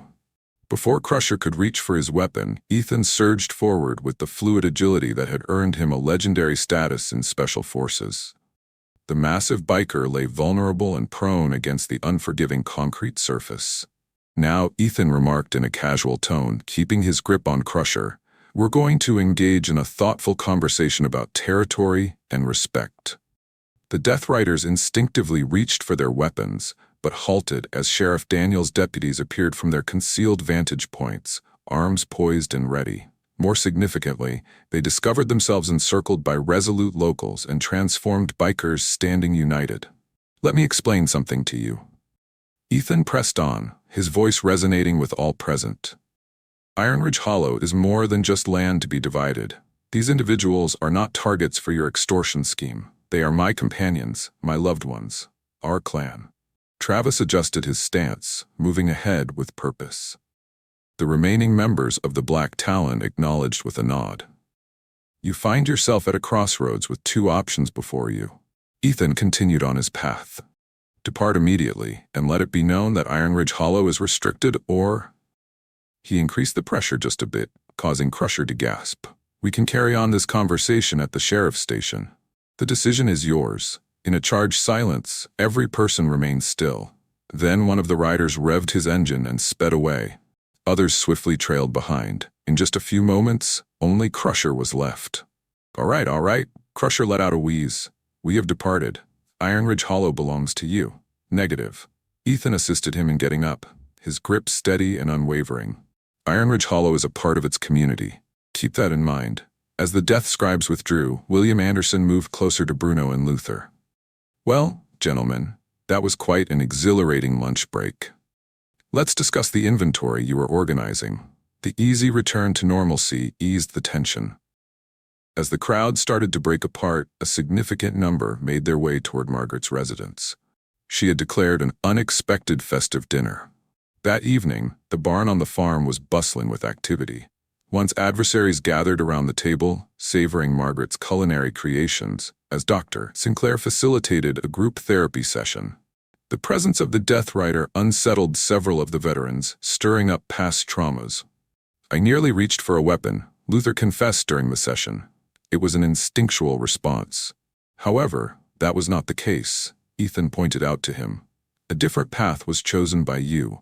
Before Crusher could reach for his weapon, Ethan surged forward with the fluid agility that had earned him a legendary status in Special Forces. The massive biker lay vulnerable and prone against the unforgiving concrete surface. Now, Ethan remarked in a casual tone, keeping his grip on Crusher, we're going to engage in a thoughtful conversation about territory and respect. The Death Riders instinctively reached for their weapons, but halted as Sheriff Daniel's deputies appeared from their concealed vantage points, arms poised and ready. More significantly, they discovered themselves encircled by resolute locals and transformed bikers standing united. Let me explain something to you. Ethan pressed on, his voice resonating with all present. Iron Ridge Hollow is more than just land to be divided. These individuals are not targets for your extortion scheme. They are my companions, my loved ones, our clan. Travis adjusted his stance, moving ahead with purpose. The remaining members of the Black Talon acknowledged with a nod. You find yourself at a crossroads with two options before you. Ethan continued on his path. Depart immediately, and let it be known that Iron Ridge Hollow is restricted, or... He increased the pressure just a bit, causing Crusher to gasp. We can carry on this conversation at the sheriff's station. The decision is yours. In a charged silence, every person remained still. Then one of the riders revved his engine and sped away. Others swiftly trailed behind. In just a few moments, only Crusher was left. All right, Crusher let out a wheeze. We have departed. Iron Ridge Hollow belongs to you. Negative. Ethan assisted him in getting up, his grip steady and unwavering. Iron Ridge Hollow is a part of its community. Keep that in mind. As the death scribes withdrew, William Anderson moved closer to Bruno and Luther. Well, gentlemen, that was quite an exhilarating lunch break. Let's discuss the inventory you were organizing. The easy return to normalcy eased the tension. As the crowd started to break apart, a significant number made their way toward Margaret's residence. She had declared an unexpected festive dinner. That evening, the barn on the farm was bustling with activity. Once adversaries gathered around the table, savoring Margaret's culinary creations, as Dr. Sinclair facilitated a group therapy session. The presence of the Death Rider unsettled several of the veterans, stirring up past traumas. "I nearly reached for a weapon," Luther confessed during the session. "It was an instinctual response." However, that was not the case, Ethan pointed out to him. "A different path was chosen by you.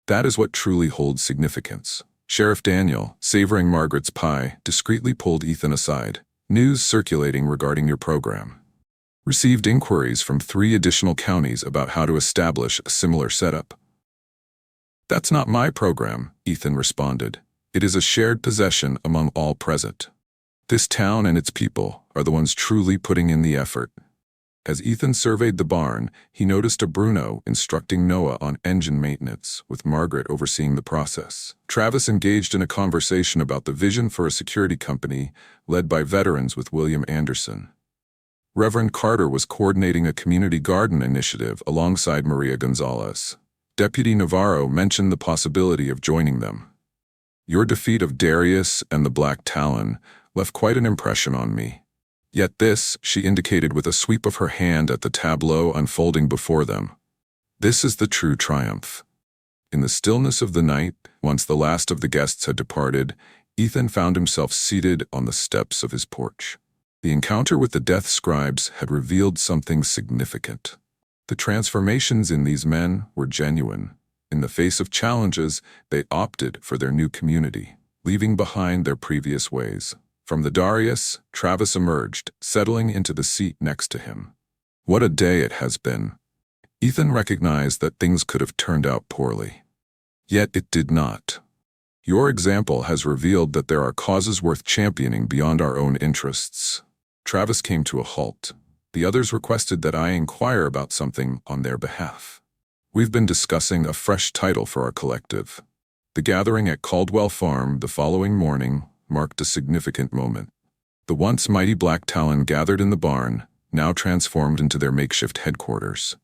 That is what truly holds significance." Sheriff Daniel, savoring Margaret's pie, discreetly pulled Ethan aside. "News circulating regarding your program. Received inquiries from 3 additional counties about how to establish a similar setup." "That's not my program," Ethan responded. "It is a shared possession among all present. This town and its people are the ones truly putting in the effort." As Ethan surveyed the barn, he noticed a Bruno instructing Noah on engine maintenance, with Margaret overseeing the process. Travis engaged in a conversation about the vision for a security company led by veterans with William Anderson. Reverend Carter was coordinating a community garden initiative alongside Maria Gonzalez. Deputy Navarro mentioned the possibility of joining them. "Your defeat of Darius and the Black Talon left quite an impression on me. Yet this," she indicated with a sweep of her hand at the tableau unfolding before them. "This is the true triumph." In the stillness of the night, once the last of the guests had departed, Ethan found himself seated on the steps of his porch. The encounter with the death scribes had revealed something significant. The transformations in these men were genuine. In the face of challenges, they opted for their new community, leaving behind their previous ways. From the Darius, Travis emerged, settling into the seat next to him. "What a day it has been." Ethan recognized that things could have turned out poorly. Yet it did not. "Your example has revealed that there are causes worth championing beyond our own interests." Travis came to a halt. The others requested that I inquire about something on their behalf. "We've been discussing a fresh title for our collective." The gathering at Caldwell Farm the following morning marked a significant moment. The once mighty Black Talon gathered in the barn, now transformed into their makeshift headquarters.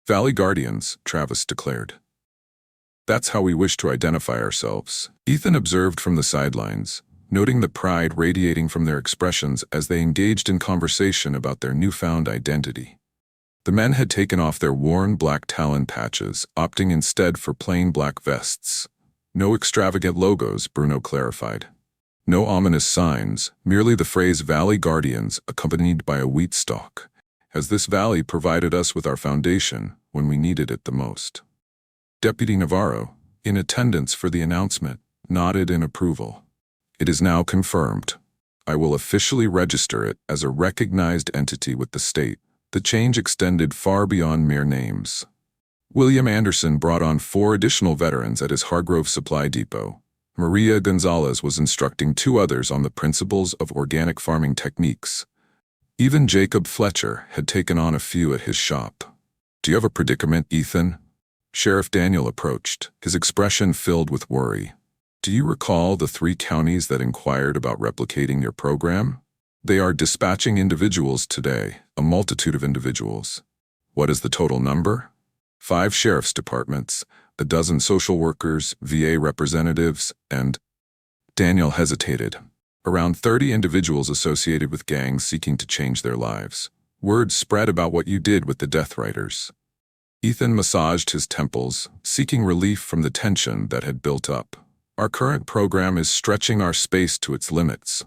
"Valley Guardians," Travis declared. "That's how we wish to identify ourselves," Ethan observed from the sidelines, noting the pride radiating from their expressions as they engaged in conversation about their newfound identity. The men had taken off their worn Black Talon patches, opting instead for plain black vests. "No extravagant logos," Bruno clarified. "No ominous signs, merely the phrase Valley Guardians accompanied by a wheat stalk, as this valley provided us with our foundation when we needed it the most." Deputy Navarro, in attendance for the announcement, nodded in approval. "It is now confirmed. I will officially register it as a recognized entity with the state." The change extended far beyond mere names. William Anderson brought on 4 additional veterans at his Hargrove Supply Depot. Maria Gonzalez was instructing 2 others on the principles of organic farming techniques. Even Jacob Fletcher had taken on a few at his shop. "Do you have a predicament, Ethan?" Sheriff Daniel approached, his expression filled with worry. "Do you recall the 3 counties that inquired about replicating your program? They are dispatching individuals today, a multitude of individuals." "What is the total number?" 5 sheriff's departments, a dozen social workers, VA representatives, and— Daniel hesitated. "Around 30 individuals associated with gangs seeking to change their lives. Word spread about what you did with the Death Riders." Ethan massaged his temples, seeking relief from the tension that had built up. "Our current program is stretching our space to its limits."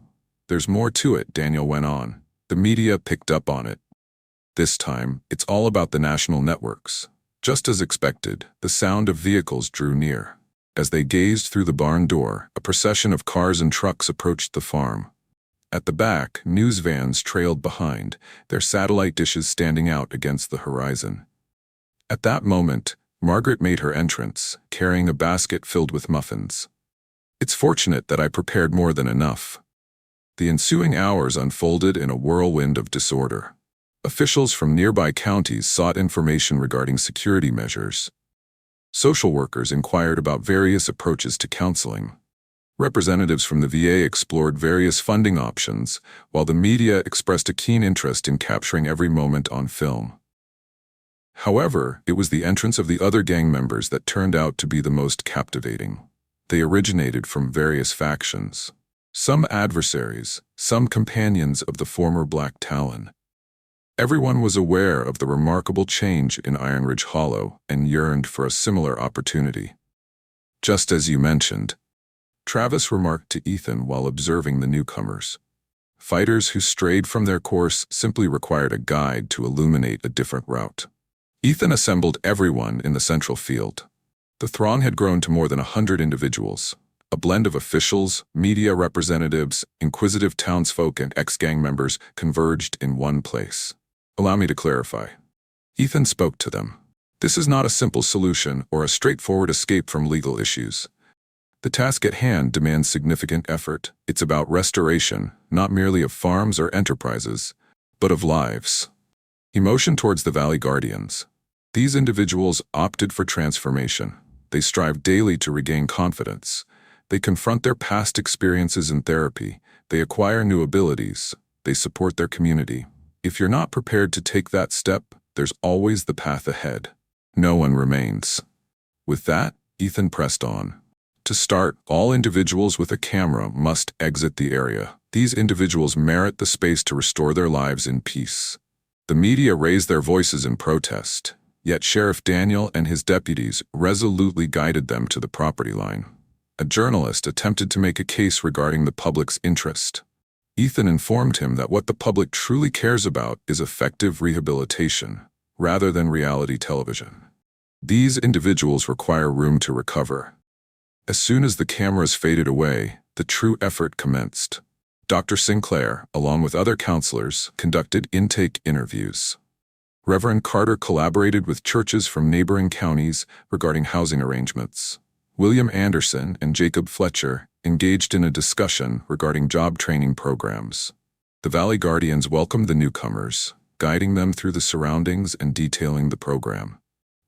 "There's more to it," Daniel went on. "The media picked up on it. This time, it's all about the national networks." Just as expected, the sound of vehicles drew near. As they gazed through the barn door, a procession of cars and trucks approached the farm. At the back, news vans trailed behind, their satellite dishes standing out against the horizon. At that moment, Margaret made her entrance, carrying a basket filled with muffins. "It's fortunate that I prepared more than enough." The ensuing hours unfolded in a whirlwind of disorder. Officials from nearby counties sought information regarding security measures. Social workers inquired about various approaches to counseling. Representatives from the VA explored various funding options, while the media expressed a keen interest in capturing every moment on film. However, it was the entrance of the other gang members that turned out to be the most captivating. They originated from various factions. Some adversaries, some companions of the former Black Talon. Everyone was aware of the remarkable change in Iron Ridge Hollow and yearned for a similar opportunity. "Just as you mentioned," Travis remarked to Ethan while observing the newcomers. Fighters who strayed from their course simply required a guide to illuminate a different route. Ethan assembled everyone in the central field. The throng had grown to more than 100 individuals. A blend of officials, media representatives, inquisitive townsfolk, and ex-gang members converged in one place. "Allow me to clarify." Ethan spoke to them. "This is not a simple solution or a straightforward escape from legal issues. The task at hand demands significant effort. It's about restoration, not merely of farms or enterprises, but of lives." He motioned towards the Valley Guardians. These individuals opted for transformation. They strive daily to regain confidence. They confront their past experiences in therapy. They acquire new abilities. They support their community. If you're not prepared to take that step, there's always the path ahead. No one remains. With that, Ethan pressed on. To start, all individuals with a camera must exit the area. These individuals merit the space to restore their lives in peace. The media raised their voices in protest, yet Sheriff Daniel and his deputies resolutely guided them to the property line. A journalist attempted to make a case regarding the public's interest. Ethan informed him that what the public truly cares about is effective rehabilitation, rather than reality television. These individuals require room to recover. As soon as the cameras faded away, the true effort commenced. Dr. Sinclair, along with other counselors, conducted intake interviews. Reverend Carter collaborated with churches from neighboring counties regarding housing arrangements. William Anderson and Jacob Fletcher engaged in a discussion regarding job training programs. The Valley Guardians welcomed the newcomers, guiding them through the surroundings and detailing the program.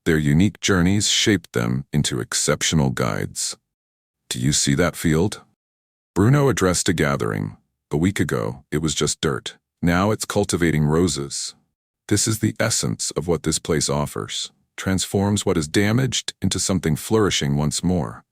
Their unique journeys shaped them into exceptional guides. "Do you see that field?" Bruno addressed a gathering. "A week ago, it was just dirt. Now it's cultivating roses. This is the essence of what this place offers. Transforms what is damaged into something flourishing once more."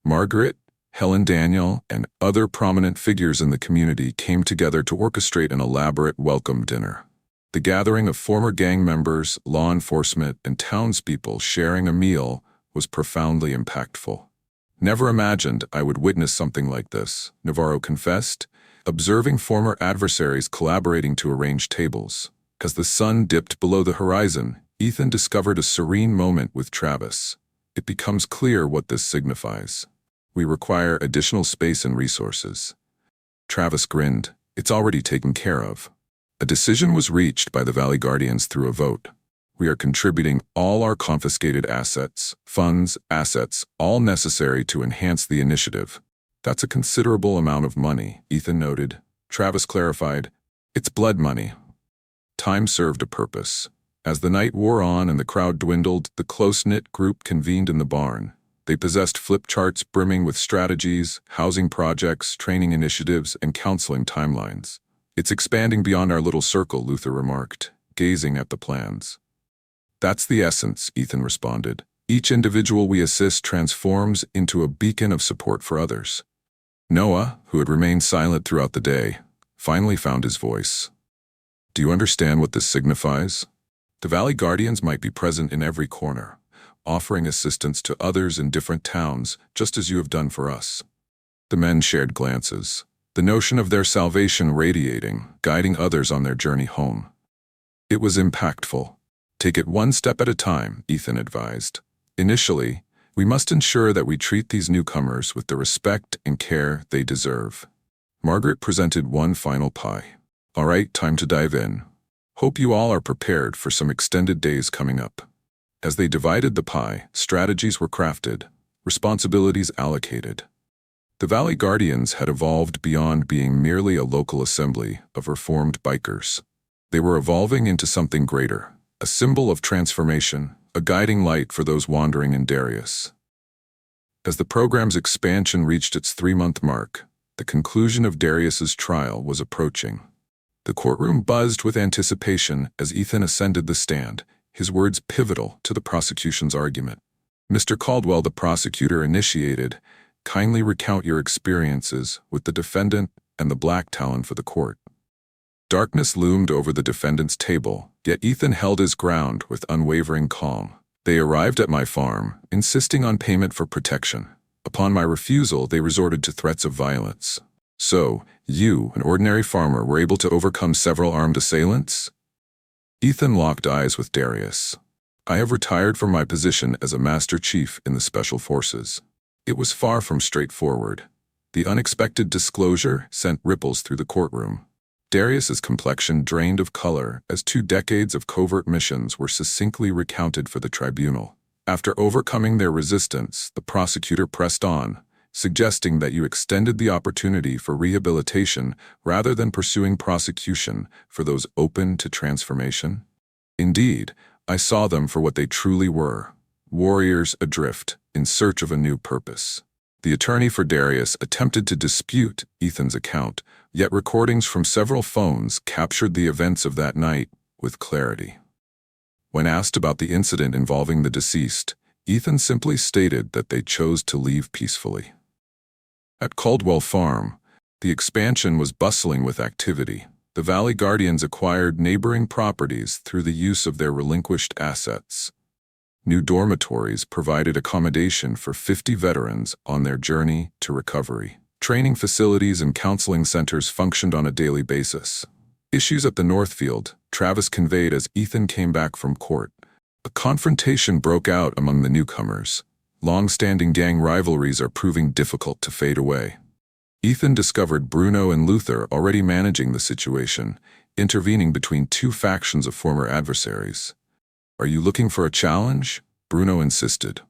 Margaret, Helen Daniel, and other prominent figures in the community came together to orchestrate an elaborate welcome dinner. The gathering of former gang members, law enforcement, and townspeople sharing a meal was profoundly impactful. "Never imagined I would witness something like this," Navarro confessed, observing former adversaries collaborating to arrange tables. As the sun dipped below the horizon, Ethan discovered a serene moment with Travis. It becomes clear what this signifies. We require additional space and resources. Travis grinned. It's already taken care of. A decision was reached by the Valley Guardians through a vote. We are contributing all our confiscated assets, funds, all necessary to enhance the initiative. That's a considerable amount of money, Ethan noted. Travis clarified, it's blood money. Time served a purpose. As the night wore on and the crowd dwindled, the close-knit group convened in the barn. They possessed flip charts brimming with strategies, housing projects, training initiatives, and counseling timelines. It's expanding beyond our little circle, Luther remarked, gazing at the plans. That's the essence, Ethan responded. Each individual we assist transforms into a beacon of support for others. Noah, who had remained silent throughout the day, finally found his voice. Do you understand what this signifies? The Valley Guardians might be present in every corner, offering assistance to others in different towns, just as you have done for us. The men shared glances, the notion of their salvation radiating, guiding others on their journey home. It was impactful. Take it one step at a time, Ethan advised. Initially, we must ensure that we treat these newcomers with the respect and care they deserve. Margaret presented one final pie. All right, time to dive in. Hope you all are prepared for some extended days coming up. As they divided the pie, strategies were crafted, responsibilities allocated. The Valley Guardians had evolved beyond being merely a local assembly of reformed bikers. They were evolving into something greater, a symbol of transformation, a guiding light for those wandering in Darius. As the program's expansion reached its 3-month mark, the conclusion of Darius's trial was approaching. The courtroom buzzed with anticipation as Ethan ascended the stand, his words pivotal to the prosecution's argument. "Mr. Caldwell," the prosecutor initiated, "kindly recount your experiences with the defendant and the black talon for the court." Darkness loomed over the defendant's table, yet Ethan held his ground with unwavering calm. "They arrived at my farm, insisting on payment for protection. Upon my refusal, they resorted to threats of violence. So, you, an ordinary farmer, were able to overcome several armed assailants?" Ethan locked eyes with Darius. "I have retired from my position as a Master Chief in the Special Forces." It was far from straightforward. The unexpected disclosure sent ripples through the courtroom. Darius's complexion drained of color as 2 decades of covert missions were succinctly recounted for the tribunal. After overcoming their resistance, the prosecutor pressed on, suggesting that you extended the opportunity for rehabilitation rather than pursuing prosecution for those open to transformation. "Indeed, I saw them for what they truly were, warriors adrift in search of a new purpose." The attorney for Darius attempted to dispute Ethan's account, yet recordings from several phones captured the events of that night with clarity. When asked about the incident involving the deceased, Ethan simply stated that they chose to leave peacefully. At Caldwell Farm, the expansion was bustling with activity. The Valley Guardians acquired neighboring properties through the use of their relinquished assets. New dormitories provided accommodation for 50 veterans on their journey to recovery. Training facilities and counseling centers functioned on a daily basis. Issues at the Northfield, Travis conveyed as Ethan came back from court. A confrontation broke out among the newcomers. Long-standing gang rivalries are proving difficult to fade away. Ethan discovered Bruno and Luther already managing the situation, intervening between 2 factions of former adversaries. "Are you looking for a challenge?" Bruno insisted.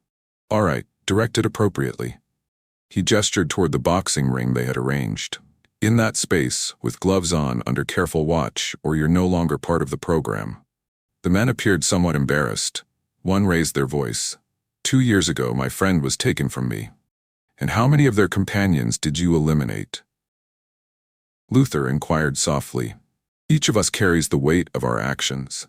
"All right, direct it appropriately." He gestured toward the boxing ring they had arranged. "In that space, with gloves on, under careful watch, or you're no longer part of the program." The men appeared somewhat embarrassed. One raised their voice. 2 years ago, my friend was taken from me." "And how many of their companions did you eliminate?" Luther inquired softly. "Each of us carries the weight of our actions.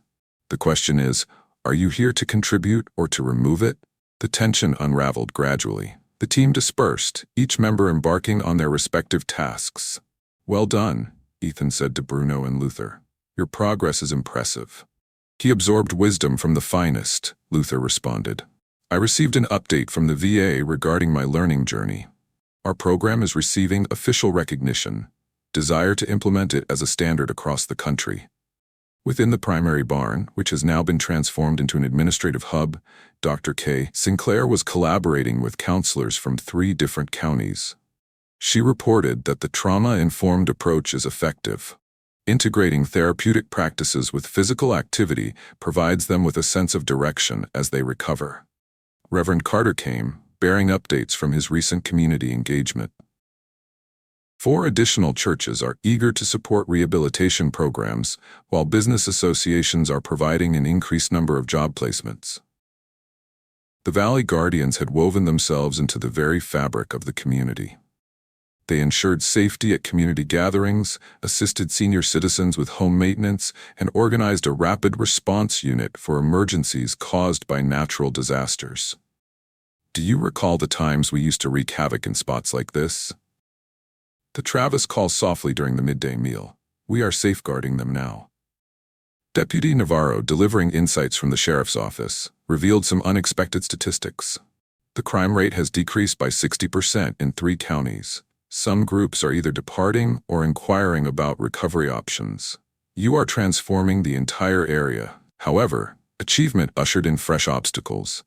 The question is, are you here to contribute or to remove it?" The tension unraveled gradually. The team dispersed, each member embarking on their respective tasks. "Well done," Ethan said to Bruno and Luther. "Your progress is impressive." "He absorbed wisdom from the finest," Luther responded. "I received an update from the VA regarding my learning journey. Our program is receiving official recognition. Desire to implement it as a standard across the country." Within the primary barn, which has now been transformed into an administrative hub, Dr. K. Sinclair was collaborating with counselors from 3 different counties. She reported that the trauma-informed approach is effective. Integrating therapeutic practices with physical activity provides them with a sense of direction as they recover. Reverend Carter came, bearing updates from his recent community engagement. 4 additional churches are eager to support rehabilitation programs, while business associations are providing an increased number of job placements. The Valley Guardians had woven themselves into the very fabric of the community. They ensured safety at community gatherings, assisted senior citizens with home maintenance, and organized a rapid response unit for emergencies caused by natural disasters. "Do you recall the times we used to wreak havoc in spots like this?" The Travis calls softly during the midday meal. "We are safeguarding them now." Deputy Navarro, delivering insights from the sheriff's office, revealed some unexpected statistics. The crime rate has decreased by 60% in 3 counties. Some groups are either departing or inquiring about recovery options. You are transforming the entire area. However, achievement ushered in fresh obstacles.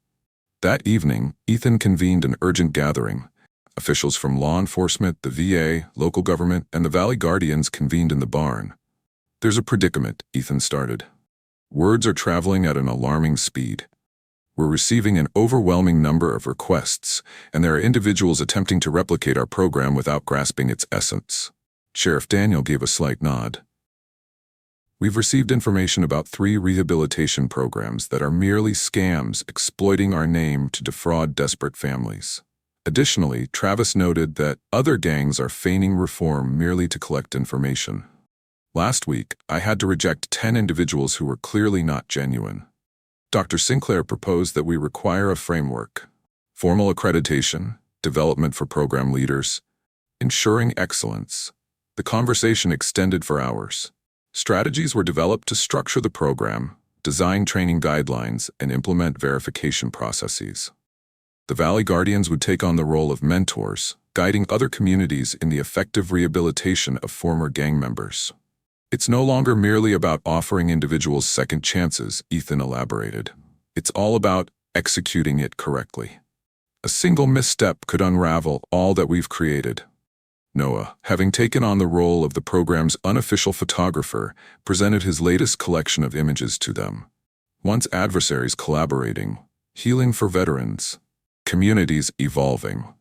That evening, Ethan convened an urgent gathering. Officials from law enforcement, the VA, local government, and the Valley Guardians convened in the barn. "There's a predicament," Ethan started. "Words are traveling at an alarming speed. We're receiving an overwhelming number of requests, and there are individuals attempting to replicate our program without grasping its essence." Sheriff Daniel gave a slight nod. "We've received information about 3 rehabilitation programs that are merely scams exploiting our name to defraud desperate families." Additionally, Travis noted that other gangs are feigning reform merely to collect information. "Last week, I had to reject 10 individuals who were clearly not genuine." Dr. Sinclair proposed that we require a framework, formal accreditation, development for program leaders, ensuring excellence. The conversation extended for hours. Strategies were developed to structure the program, design training guidelines, and implement verification processes. The Valley Guardians would take on the role of mentors, guiding other communities in the effective rehabilitation of former gang members. It's no longer merely about offering individuals second chances, Ethan elaborated. It's all about executing it correctly. A single misstep could unravel all that we've created. Noah, having taken on the role of the program's unofficial photographer, presented his latest collection of images to them. Once adversaries collaborating, healing for veterans, communities evolving.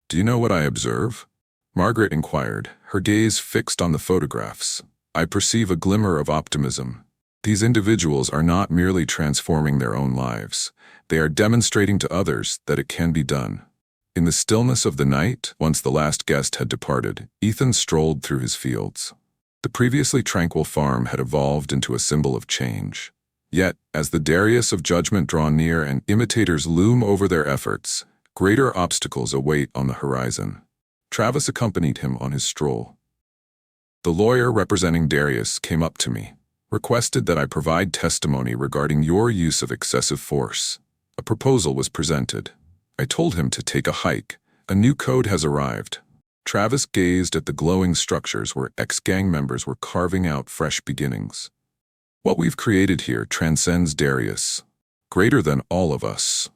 "Do you know what I observe?" Margaret inquired, her gaze fixed on the photographs. "I perceive a glimmer of optimism. These individuals are not merely transforming their own lives. They are demonstrating to others that it can be done." In the stillness of the night, once the last guest had departed, Ethan strolled through his fields. The previously tranquil farm had evolved into a symbol of change. Yet, as the Darius of judgment draw near and imitators loom over their efforts, greater obstacles await on the horizon. Travis accompanied him on his stroll. The lawyer representing Darius came up to me, requested that I provide testimony regarding your use of excessive force. A proposal was presented. I told him to take a hike. A new code has arrived. Travis gazed at the glowing structures where ex-gang members were carving out fresh beginnings. "What we've created here transcends Darius, greater than all of us."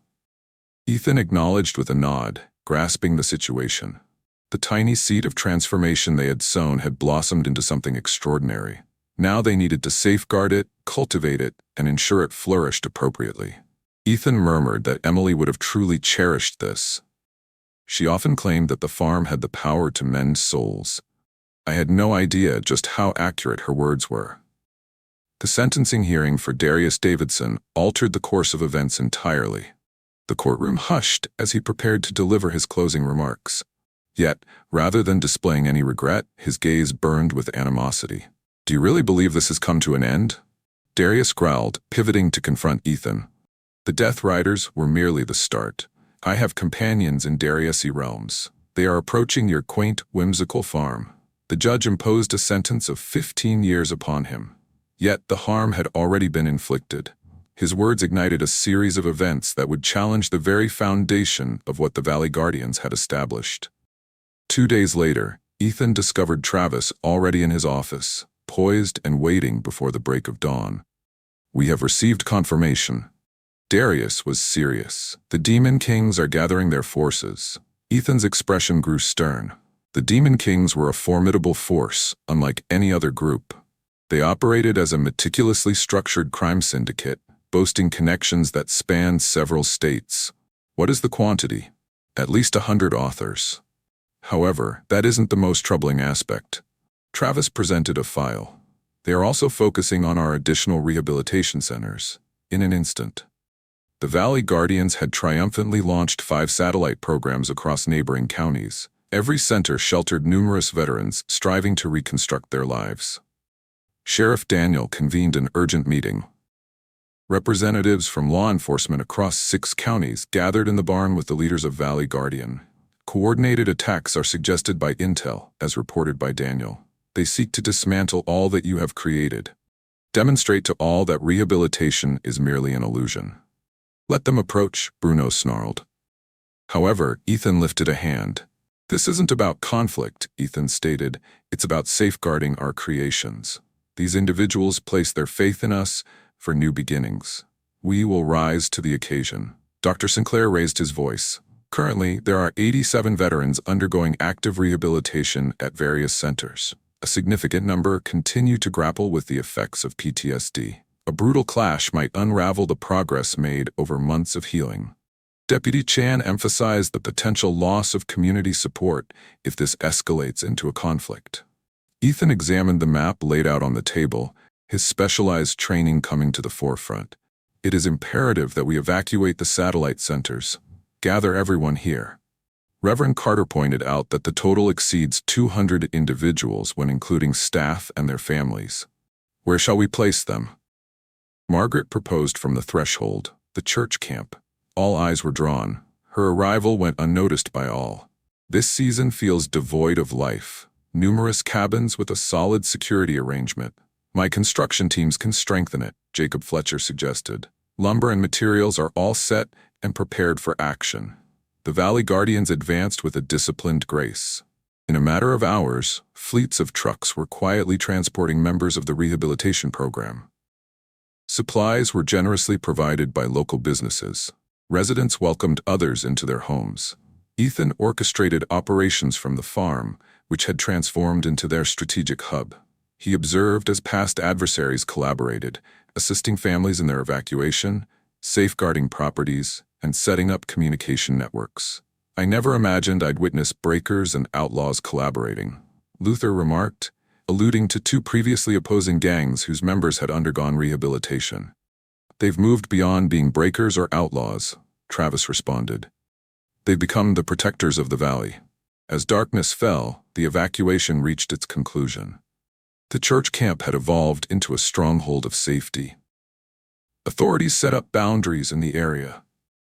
Ethan acknowledged with a nod, grasping the situation. The tiny seed of transformation they had sown had blossomed into something extraordinary. Now they needed to safeguard it, cultivate it, and ensure it flourished appropriately. Ethan murmured that Emily would have truly cherished this. She often claimed that the farm had the power to mend souls. I had no idea just how accurate her words were. The sentencing hearing for Darius Davidson altered the course of events entirely. The courtroom hushed as he prepared to deliver his closing remarks. Yet, rather than displaying any regret, his gaze burned with animosity. "Do you really believe this has come to an end?" Darius growled, pivoting to confront Ethan. "The Death Riders were merely the start. I have companions in Darius-y realms. They are approaching your quaint, whimsical farm." The judge imposed a sentence of 15 years upon him. Yet the harm had already been inflicted. His words ignited a series of events that would challenge the very foundation of what the Valley Guardians had established. 2 days later, Ethan discovered Travis already in his office, poised and waiting before the break of dawn. "We have received confirmation." Darius was serious. "The Demon Kings are gathering their forces." Ethan's expression grew stern. The Demon Kings were a formidable force, unlike any other group. They operated as a meticulously structured crime syndicate, boasting connections that spanned several states. "What is the quantity?" "At least 100 authors." However, that isn't the most troubling aspect. Travis presented a file. "They are also focusing on our additional rehabilitation centers." In an instant, the Valley Guardians had triumphantly launched 5 satellite programs across neighboring counties. Every center sheltered numerous veterans striving to reconstruct their lives. Sheriff Daniel convened an urgent meeting. Representatives from law enforcement across 6 counties gathered in the barn with the leaders of Valley Guardian. Coordinated attacks are suggested by intel, as reported by Daniel. They seek to dismantle all that you have created. Demonstrate to all that rehabilitation is merely an illusion. "Let them approach," Bruno snarled. However, Ethan lifted a hand. "This isn't about conflict," Ethan stated. "It's about safeguarding our creations. These individuals place their faith in us for new beginnings. We will rise to the occasion." Dr. Sinclair raised his voice. "Currently, there are 87 veterans undergoing active rehabilitation at various centers. A significant number continue to grapple with the effects of PTSD. A brutal clash might unravel the progress made over months of healing." Deputy Chan emphasized the potential loss of community support if this escalates into a conflict. Ethan examined the map laid out on the table, his specialized training coming to the forefront. "It is imperative that we evacuate the satellite centers. Gather everyone here." Reverend Carter pointed out that the total exceeds 200 individuals when including staff and their families. "Where shall we place them?" Margaret proposed from the threshold, the church camp. All eyes were drawn. Her arrival went unnoticed by all. This season feels devoid of life. Numerous cabins with a solid security arrangement. My construction teams can strengthen it, Jacob Fletcher suggested. Lumber and materials are all set and prepared for action. The Valley Guardians advanced with a disciplined grace. In a matter of hours, fleets of trucks were quietly transporting members of the rehabilitation program. Supplies were generously provided by local businesses. Residents welcomed others into their homes. Ethan orchestrated operations from the farm, which had transformed into their strategic hub. He observed as past adversaries collaborated, assisting families in their evacuation, safeguarding properties, and setting up communication networks. I never imagined I'd witness breakers and outlaws collaborating, Luther remarked, alluding to two previously opposing gangs whose members had undergone rehabilitation. They've moved beyond being breakers or outlaws, Travis responded. They've become the protectors of the valley. As darkness fell, the evacuation reached its conclusion. The church camp had evolved into a stronghold of safety. Authorities set up boundaries in the area.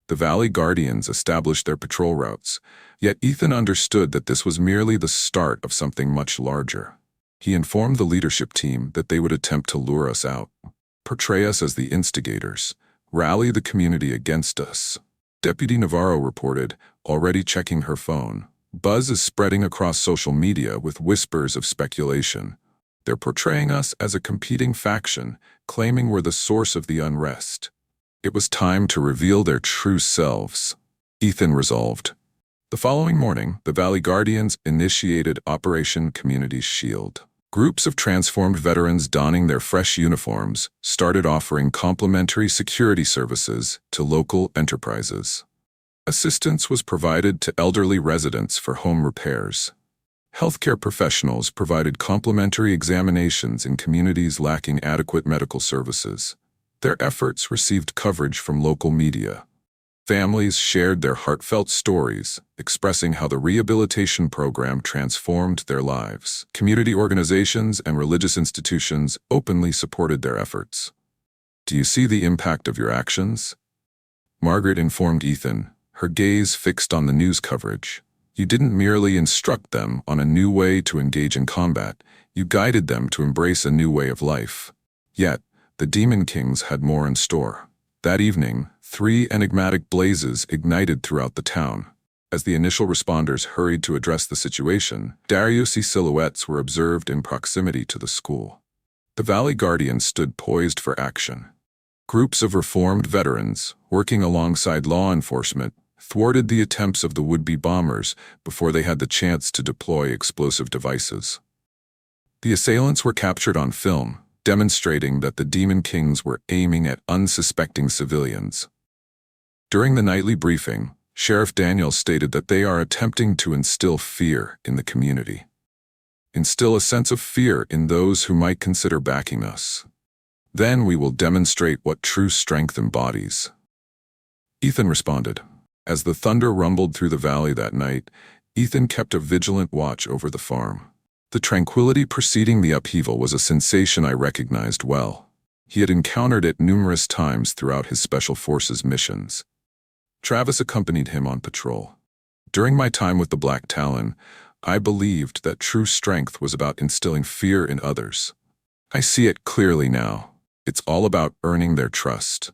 The Valley Guardians established their patrol routes, yet Ethan understood that this was merely the start of something much larger. He informed the leadership team that they would attempt to lure us out, portray us as the instigators, rally the community against us. Deputy Navarro reported, already checking her phone. Buzz is spreading across social media with whispers of speculation. They're portraying us as a competing faction, claiming we're the source of the unrest. It was time to reveal their true selves, Ethan resolved. The following morning, the Valley Guardians initiated Operation Community Shield. Groups of transformed veterans donning their fresh uniforms started offering complimentary security services to local enterprises. Assistance was provided to elderly residents for home repairs. Healthcare professionals provided complimentary examinations in communities lacking adequate medical services. Their efforts received coverage from local media. Families shared their heartfelt stories, expressing how the rehabilitation program transformed their lives. Community organizations and religious institutions openly supported their efforts. Do you see the impact of your actions? Margaret informed Ethan, her gaze fixed on the news coverage. You didn't merely instruct them on a new way to engage in combat, you guided them to embrace a new way of life. Yet, the Demon Kings had more in store. That evening, 3 enigmatic blazes ignited throughout the town. As the initial responders hurried to address the situation, Dariusi silhouettes were observed in proximity to the school. The Valley Guardians stood poised for action. Groups of reformed veterans, working alongside law enforcement, thwarted the attempts of the would-be bombers before they had the chance to deploy explosive devices. The assailants were captured on film, demonstrating that the Demon Kings were aiming at unsuspecting civilians. During the nightly briefing, Sheriff Daniels stated that they are attempting to instill fear in the community. Instill a sense of fear in those who might consider backing us. Then we will demonstrate what true strength embodies. Ethan responded. As the thunder rumbled through the valley that night, Ethan kept a vigilant watch over the farm. The tranquility preceding the upheaval was a sensation I recognized well. He had encountered it numerous times throughout his Special Forces missions. Travis accompanied him on patrol. During my time with the Black Talon, I believed that true strength was about instilling fear in others. I see it clearly now. It's all about earning their trust.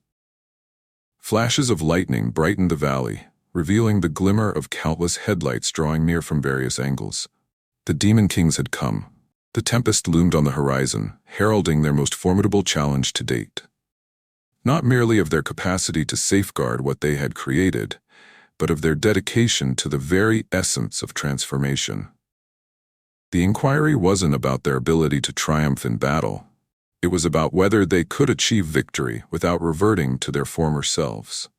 Flashes of lightning brightened the valley, revealing the glimmer of countless headlights drawing near from various angles. The Demon Kings had come. The tempest loomed on the horizon, heralding their most formidable challenge to date. Not merely of their capacity to safeguard what they had created, but of their dedication to the very essence of transformation. The inquiry wasn't about their ability to triumph in battle. It was about whether they could achieve victory without reverting to their former selves.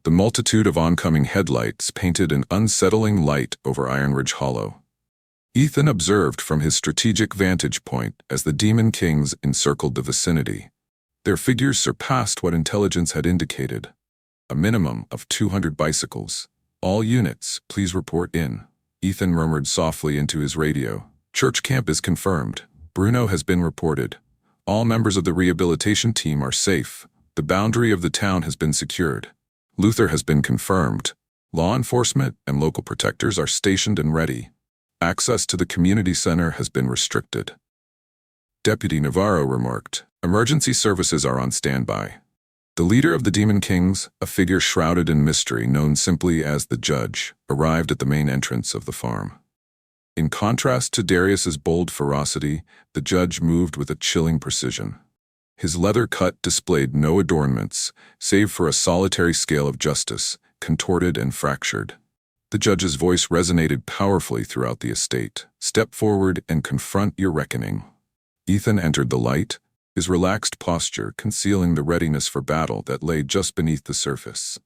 The multitude of oncoming headlights painted an unsettling light over Iron Ridge Hollow. Ethan observed from his strategic vantage point as the Demon Kings encircled the vicinity. Their figures surpassed what intelligence had indicated. A minimum of 200 bicycles. All units, please report in. Ethan murmured softly into his radio. Church camp is confirmed. Bruno has been reported. All members of the rehabilitation team are safe. The boundary of the town has been secured. Luther has been confirmed. Law enforcement and local protectors are stationed and ready. Access to the community center has been restricted. Deputy Navarro remarked, "Emergency services are on standby." The leader of the Demon Kings, a figure shrouded in mystery known simply as the Judge, arrived at the main entrance of the farm. In contrast to Darius's bold ferocity, the Judge moved with a chilling precision. His leather cut displayed no adornments, save for a solitary scale of justice, contorted and fractured. The Judge's voice resonated powerfully throughout the estate. "Step forward and confront your reckoning." Ethan entered the light, his relaxed posture concealing the readiness for battle that lay just beneath the surface.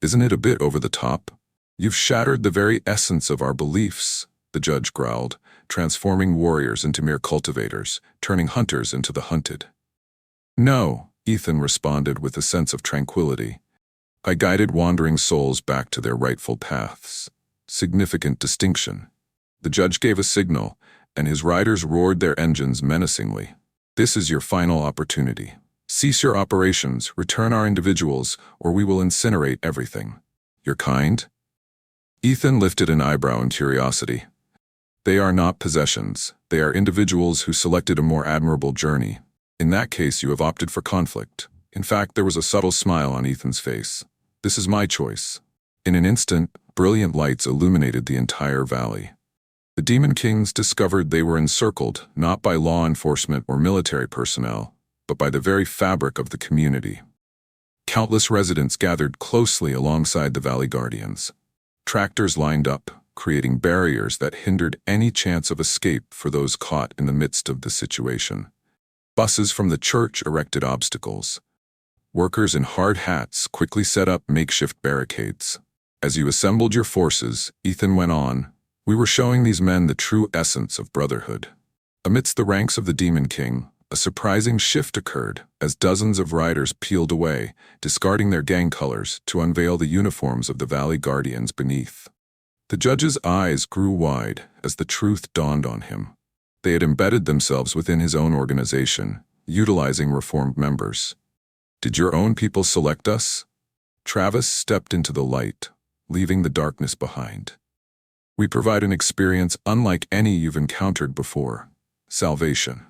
"Isn't it a bit over the top? You've shattered the very essence of our beliefs," the Judge growled, transforming warriors into mere cultivators, turning hunters into the hunted. "No," Ethan responded with a sense of tranquility. "I guided wandering souls back to their rightful paths." Significant distinction. The Judge gave a signal, and his riders roared their engines menacingly. "This is your final opportunity. Cease your operations, return our individuals, or we will incinerate everything." "Your kind?" Ethan lifted an eyebrow in curiosity. "They are not possessions. They are individuals who selected a more admirable journey. In that case, you have opted for conflict." In fact, there was a subtle smile on Ethan's face. "This is my choice." In an instant, brilliant lights illuminated the entire valley. The Demon Kings discovered they were encircled not by law enforcement or military personnel, but by the very fabric of the community. Countless residents gathered closely alongside the Valley Guardians. Tractors lined up, creating barriers that hindered any chance of escape for those caught in the midst of the situation. Buses from the church erected obstacles. Workers in hard hats quickly set up makeshift barricades. "As you assembled your forces," Ethan went on, "we were showing these men the true essence of brotherhood." Amidst the ranks of the Demon King, a surprising shift occurred as dozens of riders peeled away, discarding their gang colors to unveil the uniforms of the Valley Guardians beneath. The Judge's eyes grew wide as the truth dawned on him. They had embedded themselves within his own organization, utilizing reformed members. "Did your own people select us?" Travis stepped into the light, leaving the darkness behind. "We provide an experience unlike any you've encountered before. Salvation."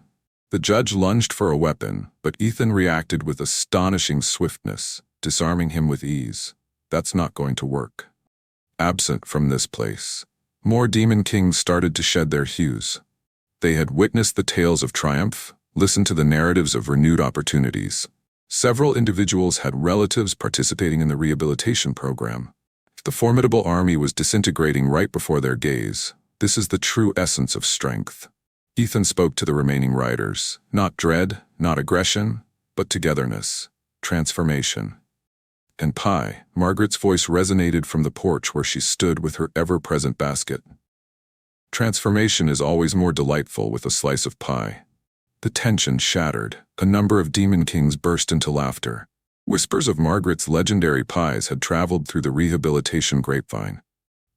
The Judge lunged for a weapon, but Ethan reacted with astonishing swiftness, disarming him with ease. "That's not going to work." Absent from this place, more Demon Kings started to shed their hues. They had witnessed the tales of triumph, listened to the narratives of renewed opportunities. Several individuals had relatives participating in the rehabilitation program. The formidable army was disintegrating right before their gaze. This is the true essence of strength. Ethan spoke to the remaining riders. Not dread, not aggression, but togetherness, transformation. "And pie," Margaret's voice resonated from the porch where she stood with her ever-present basket. "Transformation is always more delightful with a slice of pie." The tension shattered. A number of Demon Kings burst into laughter. Whispers of Margaret's legendary pies had traveled through the rehabilitation grapevine.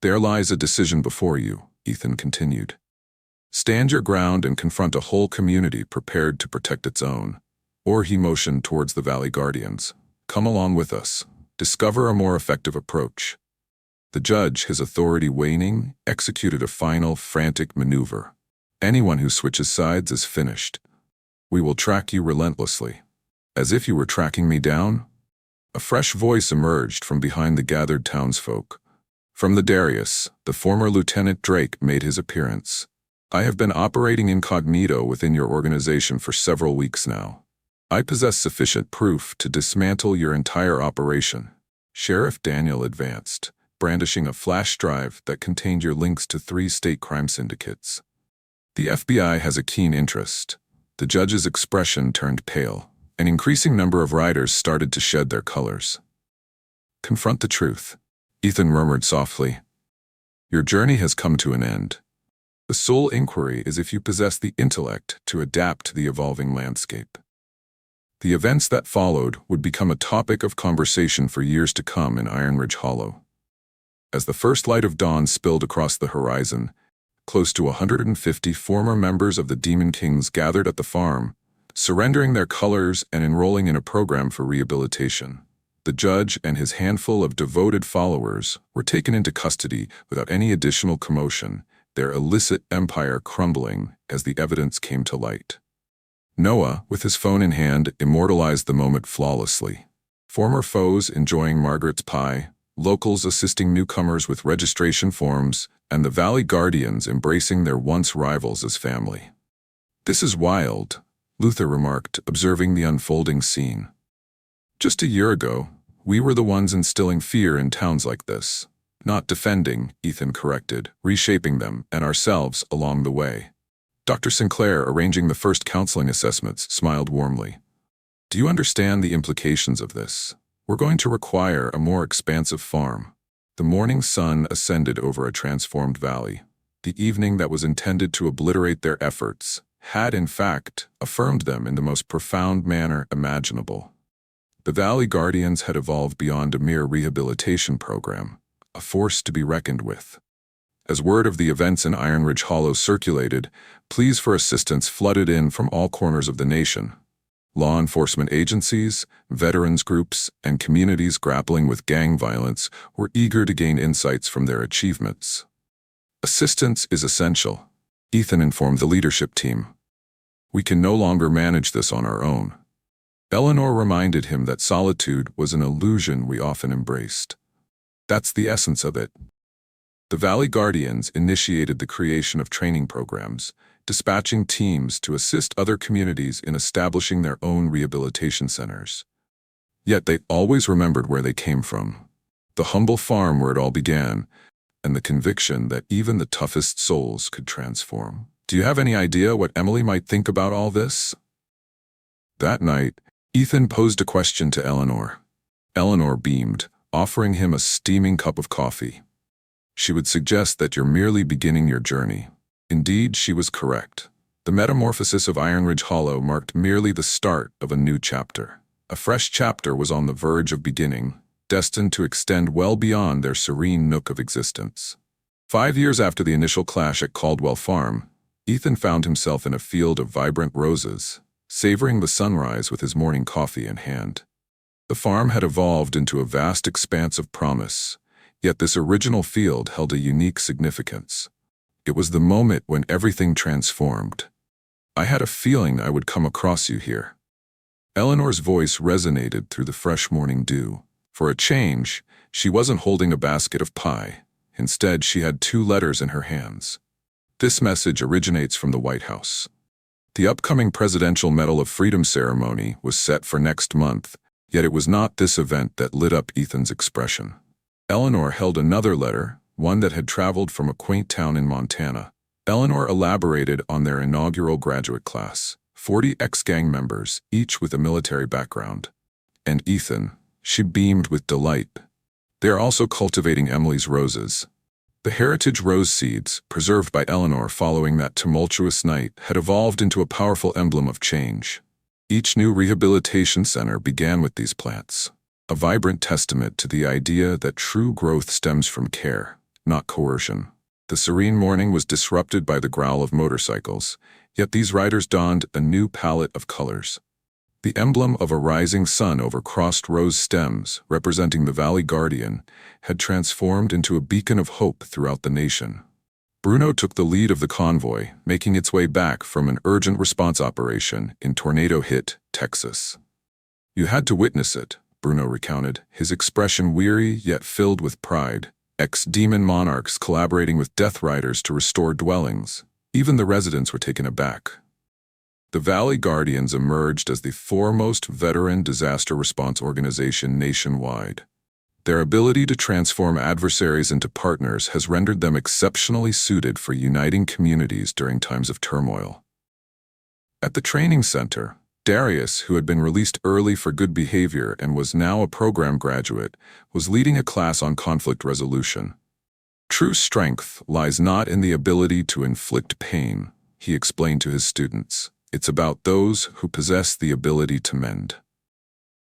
"There lies a decision before you," Ethan continued. "Stand your ground and confront a whole community prepared to protect its own." Or he motioned towards the Valley Guardians. "Come along with us. Discover a more effective approach." The Judge, his authority waning, executed a final, frantic maneuver. "Anyone who switches sides is finished. We will track you relentlessly." "As if you were tracking me down?" A fresh voice emerged from behind the gathered townsfolk. From the Darius, the former Lieutenant Drake made his appearance. "I have been operating incognito within your organization for several weeks now. I possess sufficient proof to dismantle your entire operation." Sheriff Daniel advanced, brandishing a flash drive that contained your links to 3 state crime syndicates. "The FBI has a keen interest." The Judge's expression turned pale. An increasing number of riders started to shed their colors. "Confront the truth," Ethan murmured softly. "Your journey has come to an end. The sole inquiry is if you possess the intellect to adapt to the evolving landscape." The events that followed would become a topic of conversation for years to come in Iron Ridge Hollow. As the first light of dawn spilled across the horizon, close to 150 former members of the Demon Kings gathered at the farm, surrendering their colors and enrolling in a program for rehabilitation. The judge and his handful of devoted followers were taken into custody without any additional commotion, their illicit empire crumbling as the evidence came to light. Noah, with his phone in hand, immortalized the moment flawlessly. Former foes enjoying Margaret's pie, locals assisting newcomers with registration forms, and the Valley Guardians embracing their once rivals as family. "This is wild," Luther remarked, observing the unfolding scene. "Just a year ago, we were the ones instilling fear in towns like this. Not defending," Ethan corrected, "reshaping them, and ourselves along the way." Dr. Sinclair, arranging the first counseling assessments, smiled warmly. "Do you understand the implications of this? We're going to require a more expansive farm." The morning sun ascended over a transformed valley. The evening that was intended to obliterate their efforts had, in fact, affirmed them in the most profound manner imaginable. The Valley Guardians had evolved beyond a mere rehabilitation program, a force to be reckoned with. As word of the events in Iron Ridge Hollow circulated, pleas for assistance flooded in from all corners of the nation. Law enforcement agencies, veterans groups, and communities grappling with gang violence were eager to gain insights from their achievements. "Assistance is essential," Ethan informed the leadership team. "We can no longer manage this on our own." Eleanor reminded him that solitude was an illusion we often embraced. "That's the essence of it." The Valley Guardians initiated the creation of training programs, dispatching teams to assist other communities in establishing their own rehabilitation centers. Yet they always remembered where they came from, the humble farm where it all began, and the conviction that even the toughest souls could transform. "Do you have any idea what Emily might think about all this?" That night, Ethan posed a question to Eleanor. Eleanor beamed, offering him a steaming cup of coffee. "She would suggest that you're merely beginning your journey." Indeed, she was correct. The metamorphosis of Iron Ridge Hollow marked merely the start of a new chapter. A fresh chapter was on the verge of beginning, destined to extend well beyond their serene nook of existence. 5 years after the initial clash at Caldwell Farm, Ethan found himself in a field of vibrant roses, savoring the sunrise with his morning coffee in hand. The farm had evolved into a vast expanse of promise, yet this original field held a unique significance. It was the moment when everything transformed. "I had a feeling I would come across you here." Eleanor's voice resonated through the fresh morning dew. For a change, she wasn't holding a basket of pie. Instead, she had 2 letters in her hands. "This message originates from the White House." The upcoming Presidential Medal of Freedom ceremony was set for next month, yet it was not this event that lit up Ethan's expression. Eleanor held another letter, one that had traveled from a quaint town in Montana. Eleanor elaborated on their inaugural graduate class, 40 ex-gang members, each with a military background. "And Ethan," she beamed with delight, "they are also cultivating Emily's roses." The heritage rose seeds, preserved by Eleanor following that tumultuous night, had evolved into a powerful emblem of change. Each new rehabilitation center began with these plants, a vibrant testament to the idea that true growth stems from care, not coercion. The serene morning was disrupted by the growl of motorcycles, yet these riders donned a new palette of colors. The emblem of a rising sun over crossed rose stems, representing the Valley Guardian, had transformed into a beacon of hope throughout the nation. Bruno took the lead of the convoy, making its way back from an urgent response operation in tornado-hit Texas. "You had to witness it," Bruno recounted, his expression weary yet filled with pride. Ex-demon monarchs collaborating with death riders to restore dwellings. Even the residents were taken aback. The Valley Guardians emerged as the foremost veteran disaster response organization nationwide. Their ability to transform adversaries into partners has rendered them exceptionally suited for uniting communities during times of turmoil. At the training center, Darius, who had been released early for good behavior and was now a program graduate, was leading a class on conflict resolution. "True strength lies not in the ability to inflict pain," he explained to his students. "It's about those who possess the ability to mend."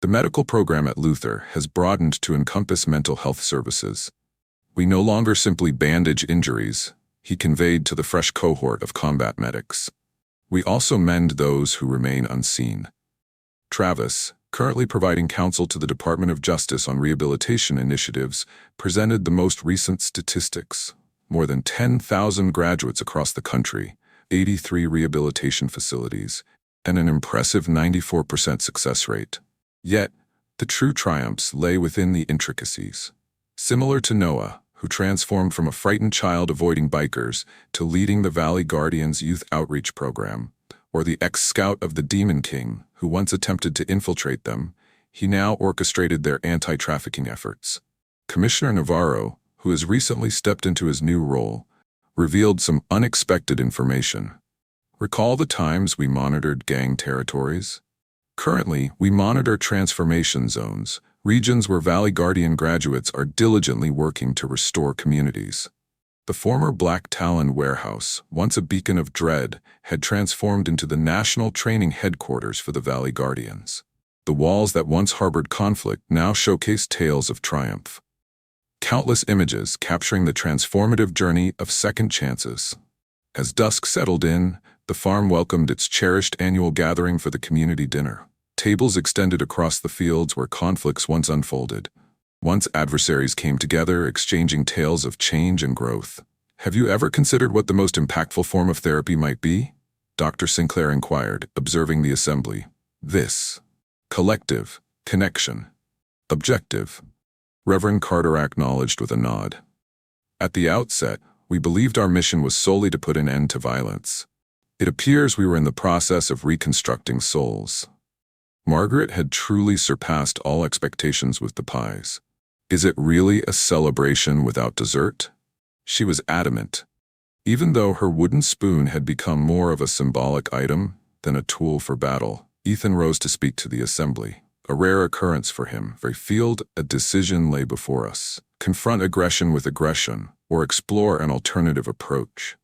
The medical program at Luther has broadened to encompass mental health services. "We no longer simply bandage injuries," he conveyed to the fresh cohort of combat medics. We also mend those who remain unseen. Travis, currently providing counsel to the Department of Justice on rehabilitation initiatives, presented the most recent statistics. More than 10,000 graduates across the country, 83 rehabilitation facilities, and an impressive 94% success rate. Yet, the true triumphs lay within the intricacies. Similar to Noah, who transformed from a frightened child avoiding bikers to leading the Valley Guardians Youth Outreach Program, or the ex-scout of the Demon King, who once attempted to infiltrate them, he now orchestrated their anti-trafficking efforts. Commissioner Navarro, who has recently stepped into his new role, revealed some unexpected information. Recall the times we monitored gang territories? Currently, we monitor transformation zones, regions where Valley Guardian graduates are diligently working to restore communities. The former Black Talon warehouse, once a beacon of dread, had transformed into the national training headquarters for the Valley Guardians. The walls that once harbored conflict now showcased tales of triumph. Countless images capturing the transformative journey of second chances. As dusk settled in, the farm welcomed its cherished annual gathering for the community dinner. Tables extended across the fields where conflicts once unfolded. Once adversaries came together, exchanging tales of change and growth. Have you ever considered what the most impactful form of therapy might be? Dr. Sinclair inquired, observing the assembly. This. Collective. Connection. Objective. Reverend Carter acknowledged with a nod. At the outset, we believed our mission was solely to put an end to violence. It appears we were in the process of reconstructing souls. Margaret had truly surpassed all expectations with the pies. Is it really a celebration without dessert? She was adamant. Even though her wooden spoon had become more of a symbolic item than a tool for battle, Ethan rose to speak to the assembly. A rare occurrence for him. Very field, a decision lay before us. Confront aggression with aggression, or explore an alternative approach.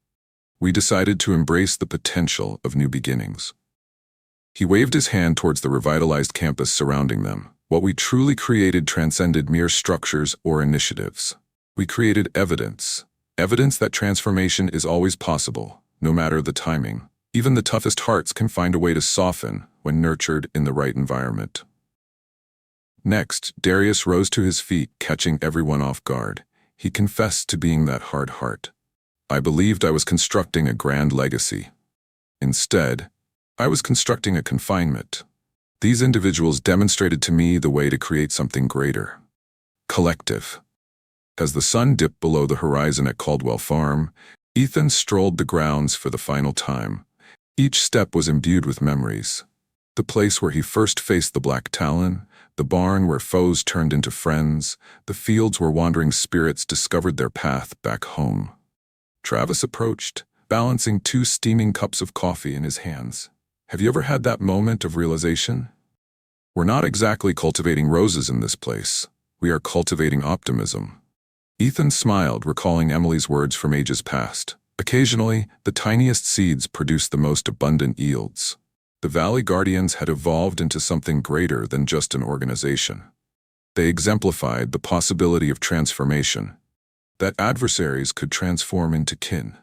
We decided to embrace the potential of new beginnings. He waved his hand towards the revitalized campus surrounding them. What we truly created transcended mere structures or initiatives. We created evidence. Evidence that transformation is always possible, no matter the timing. Even the toughest hearts can find a way to soften when nurtured in the right environment. Next, Darius rose to his feet, catching everyone off guard. He confessed to being that hard heart. I believed I was constructing a grand legacy. Instead, I was constructing a confinement. These individuals demonstrated to me the way to create something greater. Collective. As the sun dipped below the horizon at Caldwell Farm, Ethan strolled the grounds for the final time. Each step was imbued with memories. The place where he first faced the Black Talon, the barn where foes turned into friends, the fields where wandering spirits discovered their path back home. Travis approached, balancing 2 steaming cups of coffee in his hands. Have you ever had that moment of realization? We're not exactly cultivating roses in this place. We are cultivating optimism. Ethan smiled, recalling Emily's words from ages past. Occasionally, the tiniest seeds produce the most abundant yields. The Valley Guardians had evolved into something greater than just an organization. They exemplified the possibility of transformation, that adversaries could transform into kin,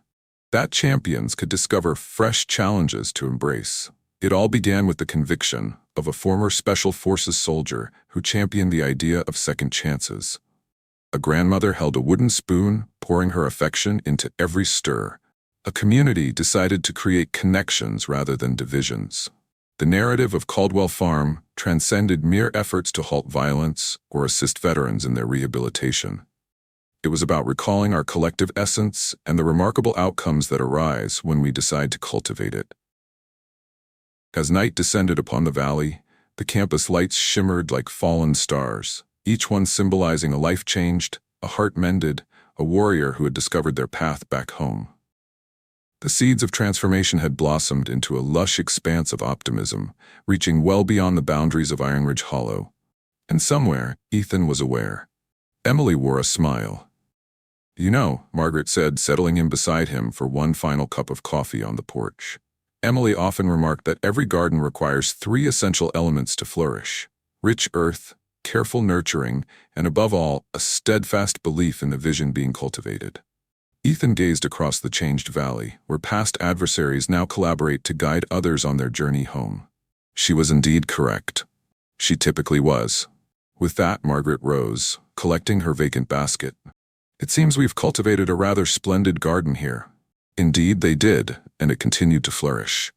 that champions could discover fresh challenges to embrace. It all began with the conviction of a former Special Forces soldier who championed the idea of second chances. A grandmother held a wooden spoon, pouring her affection into every stir. A community decided to create connections rather than divisions. The narrative of Caldwell Farm transcended mere efforts to halt violence or assist veterans in their rehabilitation. It was about recalling our collective essence and the remarkable outcomes that arise when we decide to cultivate it. As night descended upon the valley, the campus lights shimmered like fallen stars, each one symbolizing a life changed, a heart mended, a warrior who had discovered their path back home. The seeds of transformation had blossomed into a lush expanse of optimism, reaching well beyond the boundaries of Iron Ridge Hollow. And somewhere, Ethan was aware. Emily wore a smile. You know, Margaret said, settling in beside him for one final cup of coffee on the porch. Emily often remarked that every garden requires 3 essential elements to flourish: rich earth, careful nurturing, and above all, a steadfast belief in the vision being cultivated. Ethan gazed across the changed valley, where past adversaries now collaborate to guide others on their journey home. She was indeed correct. She typically was. With that, Margaret rose, collecting her vacant basket. It seems we've cultivated a rather splendid garden here. Indeed, they did, and it continued to flourish.